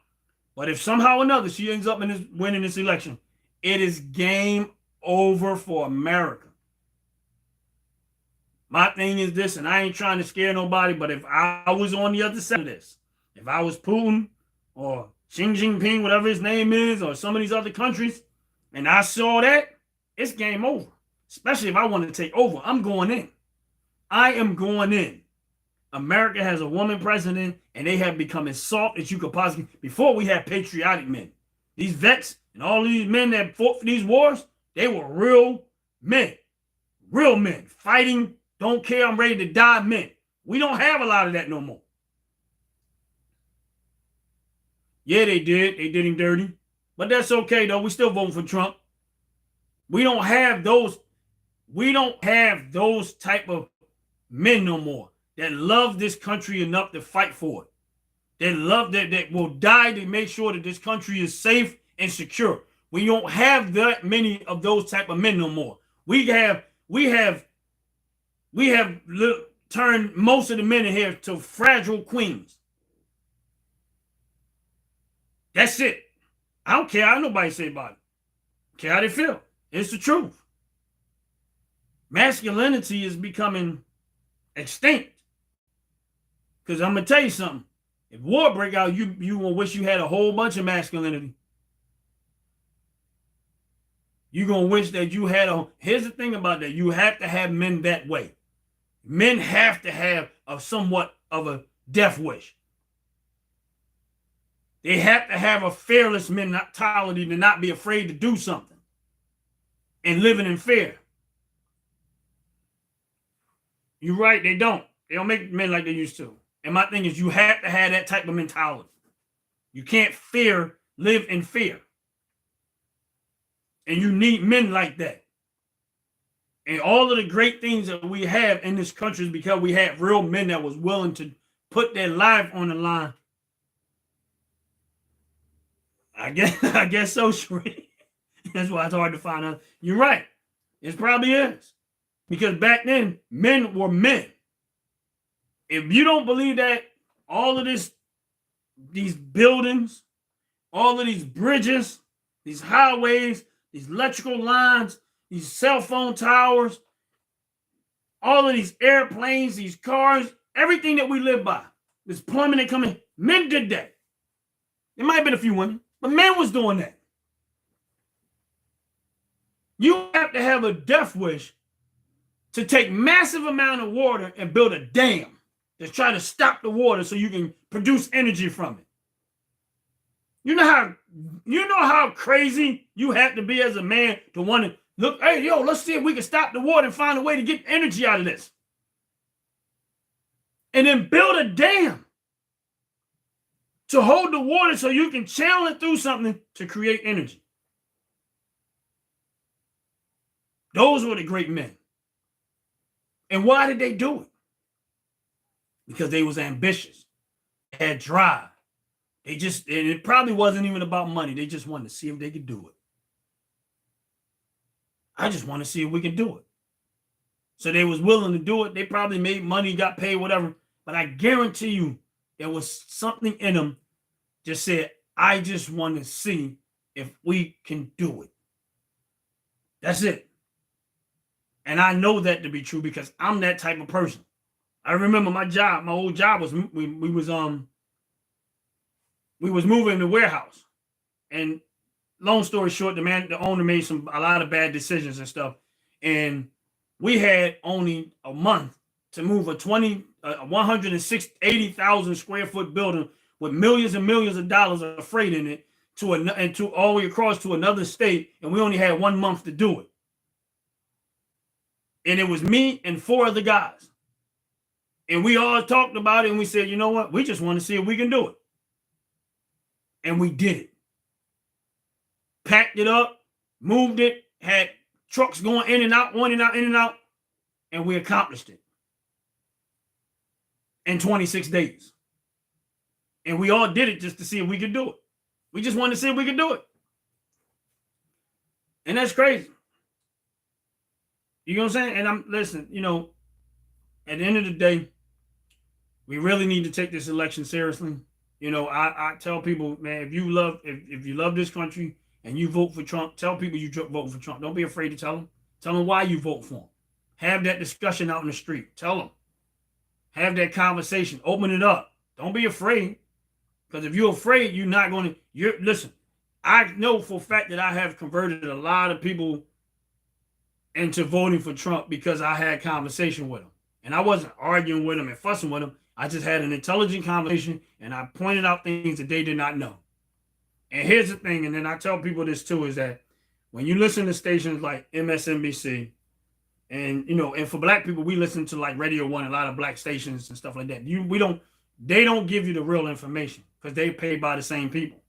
But if somehow or another she ends up winning this election, it is game over for America. My thing is this, and I ain't trying to scare nobody, but if I was on the other side of this, if I was Putin or Xi Jinping, whatever his name is, or some of these other countries, and I saw that, it's game over. Especially if I want to take over. I'm going in. I am going in. America has a woman president, and they have become as soft as you could possibly. Before we had patriotic men. These vets and all these men that fought for these wars, they were real men. Real men. Fighting, don't care, I'm ready to die men. We don't have a lot of that no more. Yeah, they did. They did him dirty. But that's okay, though. We still voting for Trump. We don't have those type of men no more that love this country enough to fight for it. That will die to make sure that this country is safe and secure. We don't have that many of those type of men no more. We have turned most of the men in here to fragile queens. That's it. I don't care how nobody say about it. I care how they feel. It's the truth. Masculinity is becoming extinct. Because I'm going to tell you something. If war break out, you will wish you had a whole bunch of masculinity. You're going to wish that you had a, here's the thing about that. You have to have men that way. Men have to have a somewhat of a death wish. They have to have a fearless mentality to not be afraid to do something and living in fear. You're right, they don't. They don't make men like they used to. And my thing is, you have to have that type of mentality. You can't live in fear. And you need men like that. And all of the great things that we have in this country is because we had real men that was willing to put their life on the line. I guess so, Sheree. That's why it's hard to find out. You're right. It probably is. Because back then, men were men. If you don't believe that, all of these buildings, all of these bridges, these highways, these electrical lines, these cell phone towers, all of these airplanes, these cars, everything that we live by, this plumbing that come in, men did that. There might have been a few women, but men was doing that. You have to have a death wish to take massive amount of water and build a dam to try to stop the water so you can produce energy from it. You know how crazy you have to be as a man to want to look, hey, yo, let's see if we can stop the water and find a way to get energy out of this. And then build a dam to hold the water so you can channel it through something to create energy. Those were the great men. And why did they do it? Because they was ambitious. They had drive. And it probably wasn't even about money. They just wanted to see if they could do it. I just want to see if we can do it. So they was willing to do it. They probably made money, got paid, whatever. But I guarantee you there was something in them just said, I just want to see if we can do it. That's it. And I know that to be true because I'm that type of person. I remember my old job was we was moving in the warehouse. And long story short, the owner made a lot of bad decisions and stuff. And we had only a month to move a 180,000 square foot building with millions and millions of dollars of freight in it to all the way across to another state. And we only had 1 month to do it. And it was me and 4 other guys. And we all talked about it and we said, you know what? We just want to see if we can do it. And we did it. Packed it up, moved it, had trucks going in and out, in and out, and we accomplished it in 26 days. And we all did it just to see if we could do it. We just wanted to see if we could do it. And that's crazy. You know what I'm saying? And listen, at the end of the day, we really need to take this election seriously. I tell people, man, if you love this country and you vote for Trump, tell people you vote for Trump. Don't be afraid to tell them. Tell them why you vote for him. Have that discussion out in the street. Tell them. Have that conversation. Open it up. Don't be afraid. Because if you're afraid, you're not going to. Listen, I know for a fact that I have converted a lot of people into voting for Trump because I had conversation with them. And I wasn't arguing with them and fussing with them. I just had an intelligent conversation and I pointed out things that they did not know. And here's the thing, and then I tell people this too, is that when you listen to stations like MSNBC, and and for black people, we listen to like Radio One, a lot of black stations and stuff like that. They don't give you the real information because they paid by the same people.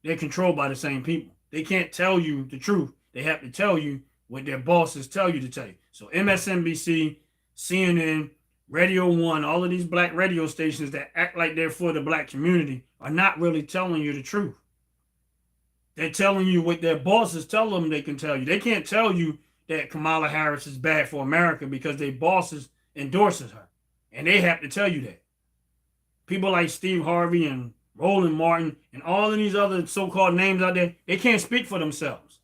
They're controlled by the same people. They can't tell you the truth. They have to tell you what their bosses tell you to tell you. So MSNBC, CNN, Radio One, all of these black radio stations that act like they're for the black community are not really telling you the truth. They're telling you what their bosses tell them they can tell you. They can't tell you that Kamala Harris is bad for America because their bosses endorses her. And they have to tell you that. People like Steve Harvey and Roland Martin and all of these other so-called names out there, they can't speak for themselves.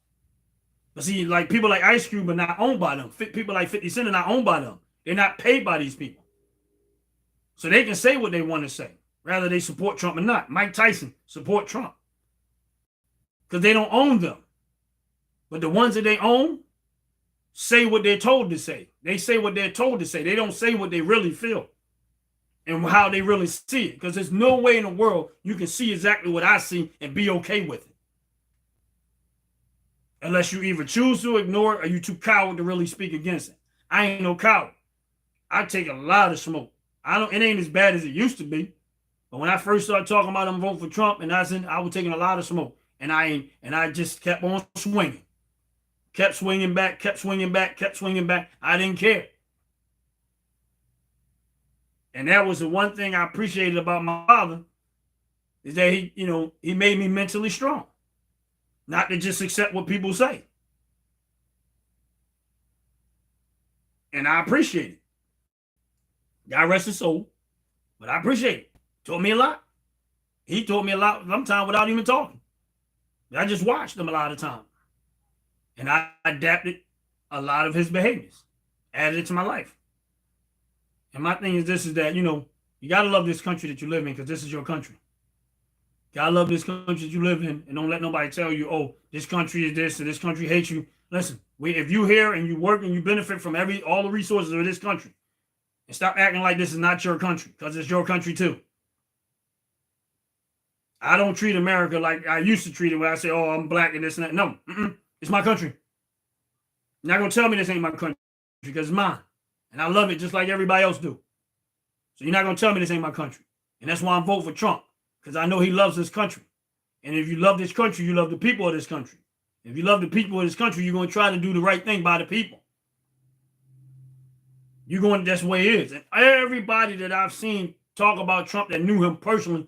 But see, like people like Ice Cube are not owned by them. People like 50 Cent are not owned by them. They're not paid by these people. So they can say what they want to say, whether they support Trump or not. Mike Tyson support Trump because they don't own them. But the ones that they own say what they're told to say. They say what they're told to say. They don't say what they really feel and how they really see it. Because there's no way in the world you can see exactly what I see and be okay with it. Unless you either choose to ignore it or you too coward to really speak against it. I ain't no coward. I take a lot of smoke. It ain't as bad as it used to be. But when I first started talking about I'm voting for Trump, and I was taking a lot of smoke. And I just kept on swinging. Kept swinging back, kept swinging back, kept swinging back. I didn't care. And that was the one thing I appreciated about my father, is that he made me mentally strong. Not to just accept what people say. And I appreciate it. God rest his soul. But I appreciate it. Taught me a lot. He taught me a lot sometimes without even talking. I just watched him a lot of times. And I adapted a lot of his behaviors. Added it to my life. And my thing is this, is that, you got to love this country that you live in, because this is your country. You got to love this country that you live in, and don't let nobody tell you, oh, this country is this, or this country hates you. Listen, if you here and you work and you benefit from all the resources of this country, and stop acting like this is not your country, because it's your country too. I don't treat America like I used to treat it, where I say, oh, I'm black and this and that. No, it's my country. You're not going to tell me this ain't my country, because it's mine. And I love it just like everybody else do. So you're not going to tell me this ain't my country. And that's why I'm voting for Trump, because I know he loves this country. And if you love this country, you love the people of this country. If you love the people of this country, you're going to try to do the right thing by the people. That's the way it is. And everybody that I've seen talk about Trump that knew him personally,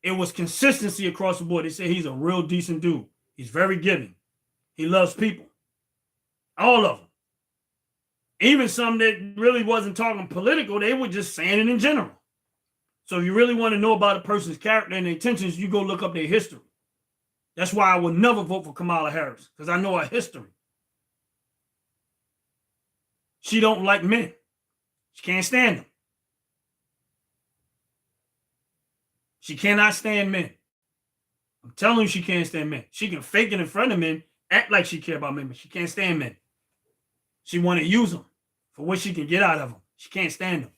it was consistency across the board. They say he's a real decent dude. He's very giving. He loves people. All of them. Even some that really wasn't talking political, they were just saying it in general. So if you really want to know about a person's character and their intentions, you go look up their history. That's why I would never vote for Kamala Harris, because I know her history. She don't like men. She can't stand them. She cannot stand men. I'm telling you, she can't stand men. She can fake it in front of men, act like she care about men, but she can't stand men. She want to use them for what she can get out of them. She can't stand them.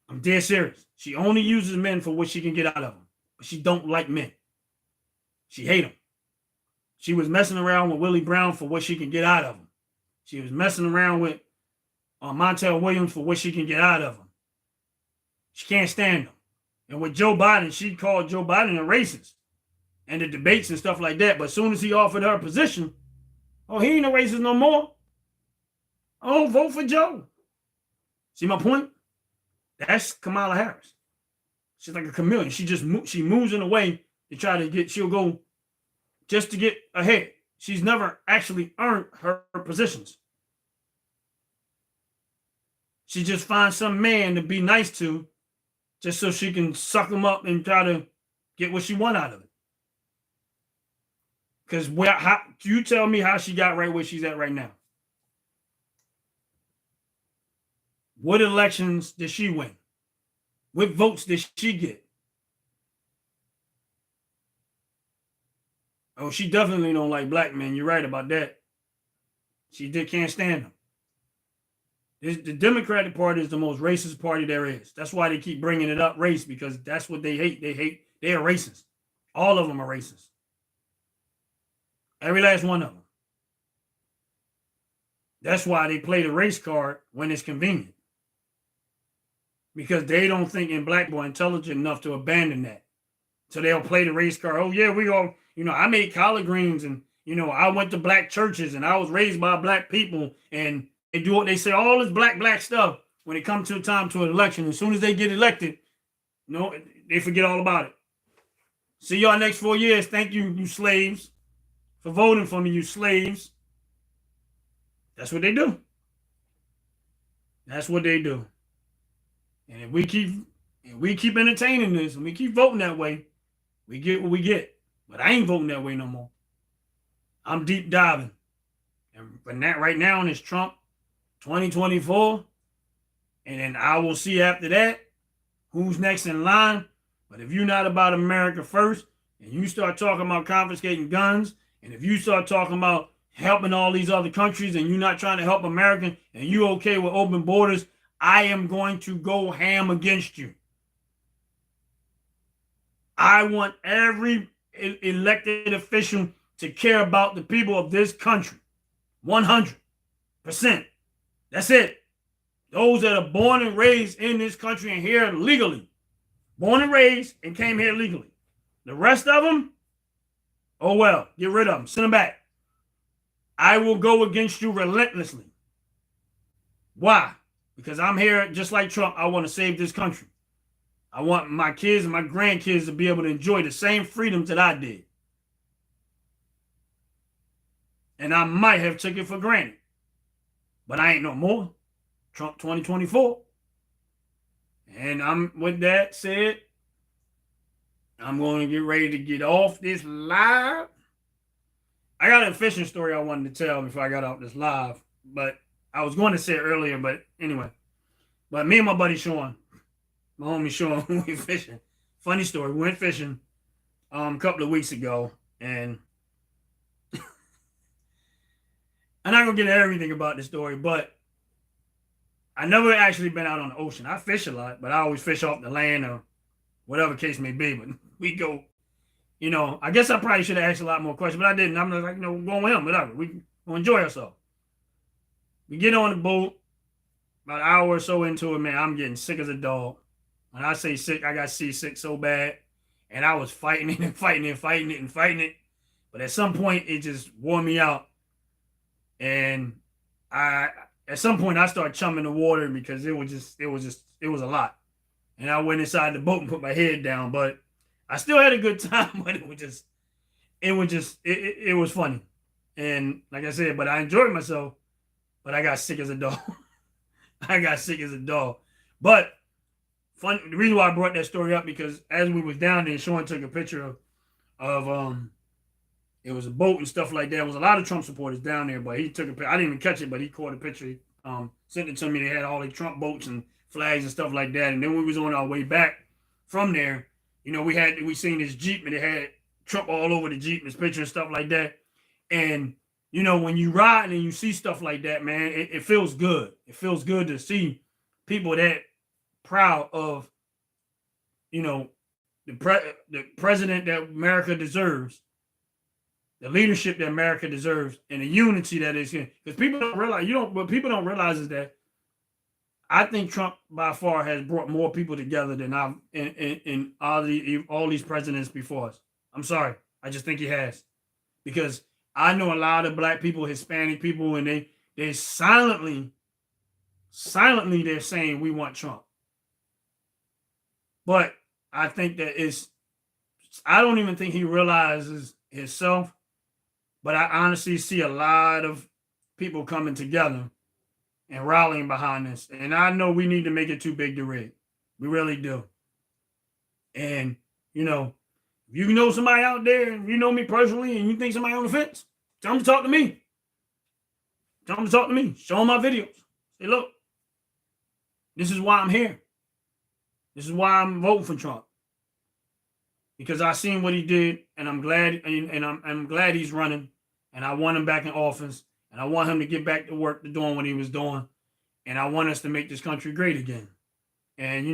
I'm dead serious. She only uses men for what she can get out of them, but she don't like men. She hate them. She was messing around with Willie Brown for what she can get out of him. She was messing around with Montel Williams for what she can get out of him. She can't stand them. And with Joe Biden, she called Joe Biden a racist. And the debates and stuff like that. But as soon as he offered her a position, oh, he ain't a racist no more. Oh, vote for Joe. See my point? That's Kamala Harris. She's like a chameleon. She moves in a way to try to she'll go just to get ahead. She's never actually earned her positions. She just finds some man to be nice to, just so she can suck him up and try to get what she wants out of it. Because you tell me how she got right where she's at right now. What elections did she win? What votes did she get? Oh, she definitely don't like black men. You're right about that. Can't stand them. The Democratic Party is the most racist party there is. That's why they keep bringing it up, race, because that's what they hate. They are racist. All of them are racist. Every last one of them. That's why they play the race card when it's convenient. Because they don't think in black boy intelligent enough to abandon that. So they'll play the race card. Oh, yeah, we all, I made collard greens and, I went to black churches and I was raised by black people, and they do what they say, all this black stuff. When it comes to a time to an election, as soon as they get elected, they forget all about it. See y'all next 4 years. Thank you, you slaves, for voting for me, you slaves. That's what they do. That's what they do. And if we keep entertaining this and we keep voting that way, we get what we get. But I ain't voting that way no more. I'm deep diving. And right now it's Trump 2024. And then I will see after that who's next in line. But if you're not about America first and you start talking about confiscating guns And if you start talking about helping all these other countries and you're not trying to help America and you okay with open borders, I am going to go ham against you. I want every elected official to care about the people of this country. 100%. That's it. Those that are born and raised in this country and here legally. Born and raised and came here legally. The rest of them, oh well, get rid of them. Send them back. I will go against you relentlessly. Why? Because I'm here just like Trump. I want to save this country. I want my kids and my grandkids to be able to enjoy the same freedoms that I did. And I might have took it for granted. But I ain't no more. Trump 2024. And I'm with that said, I'm going to get ready to get off this live. I got a fishing story I wanted to tell before I got off this live. But I was going to say it earlier, but anyway. But me and my buddy Sean, my homie Sean, we went fishing. Funny story. We went fishing a couple of weeks ago. And I'm not going to get into everything about the story, but I never actually been out on the ocean. I fish a lot, but I always fish off the land or whatever case may be. But we go, I guess I probably should have asked a lot more questions, but I didn't. I'm just like, we're going with him, whatever. We'll enjoy ourselves. We get on the boat, about an hour or so into it, man, I'm getting sick as a dog. When I say sick, I got seasick so bad. And I was fighting it and fighting it and fighting it and fighting it. But at some point, it just wore me out. And at some point, I started chumming the water because it was a lot. And I went inside the boat and put my head down. But I still had a good time, but it was funny. And like I said, but I enjoyed myself, but I got sick as a dog. But the reason why I brought that story up, because as we was down there, Sean took a picture of it was a boat and stuff like that. There was a lot of Trump supporters down there, but he took a picture. I didn't even catch it, but he caught a picture. Sent it to me. They had all the Trump boats and flags and stuff like that. And then we was on our way back from there, we seen this Jeep and it had Trump all over the Jeep and his picture and stuff like that. And when you ride and you see stuff like that, man, it feels good. It feels good to see people that proud of, the president that America deserves, the leadership that America deserves, and the unity that is here. Because people don't realize, what people don't realize is that I think Trump by far has brought more people together than I've in all these presidents before us. I'm sorry. I just think he has. Because I know a lot of black people, Hispanic people, and they silently they're saying we want Trump. But I think that I don't even think he realizes himself, but I honestly see a lot of people coming together and rallying behind this. And I know we need to make it too big to rig. We really do. And, if you know somebody out there, and you know me personally, and you think somebody on the fence, tell them to talk to me. Show them my videos. Say, look, this is why I'm here. This is why I'm voting for Trump. Because I seen what he did, and I'm glad, and I'm glad he's running, and I want him back in office, and I want him to get back to work to doing what he was doing, and I want us to make this country great again. And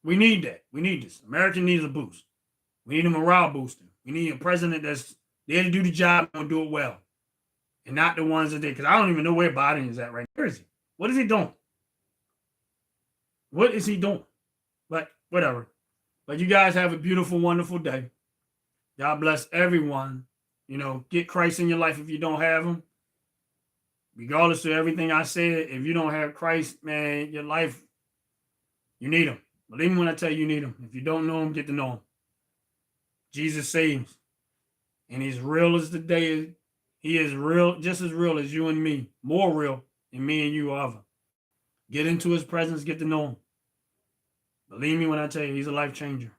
we need that. We need this. America needs a boost. We need a morale booster. We need a president that's there to do the job and do it well, and not the ones that did. Because I don't even know where Biden is at right now. Where is he? What is he doing? What is he doing? But whatever. But you guys have a beautiful, wonderful day. God bless everyone. Get Christ in your life if you don't have him. Regardless of everything I said, if you don't have Christ, man, your life, you need him. Believe me when I tell you need him. If you don't know him, get to know him. Jesus saves. And he's real as the day. He is real, just as real as you and me. More real than me and you ever. Get into his presence, get to know him. Believe me when I tell you, he's a life changer.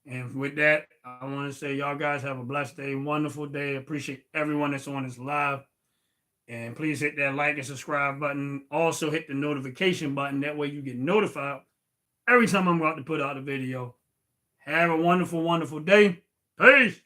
And with that, I want to say y'all guys have a blessed day, wonderful day. Appreciate everyone that's on this live. And please hit that like and subscribe button. Also hit the notification button. That way you get notified every time I'm about to put out a video. Have a wonderful, wonderful day. Peace.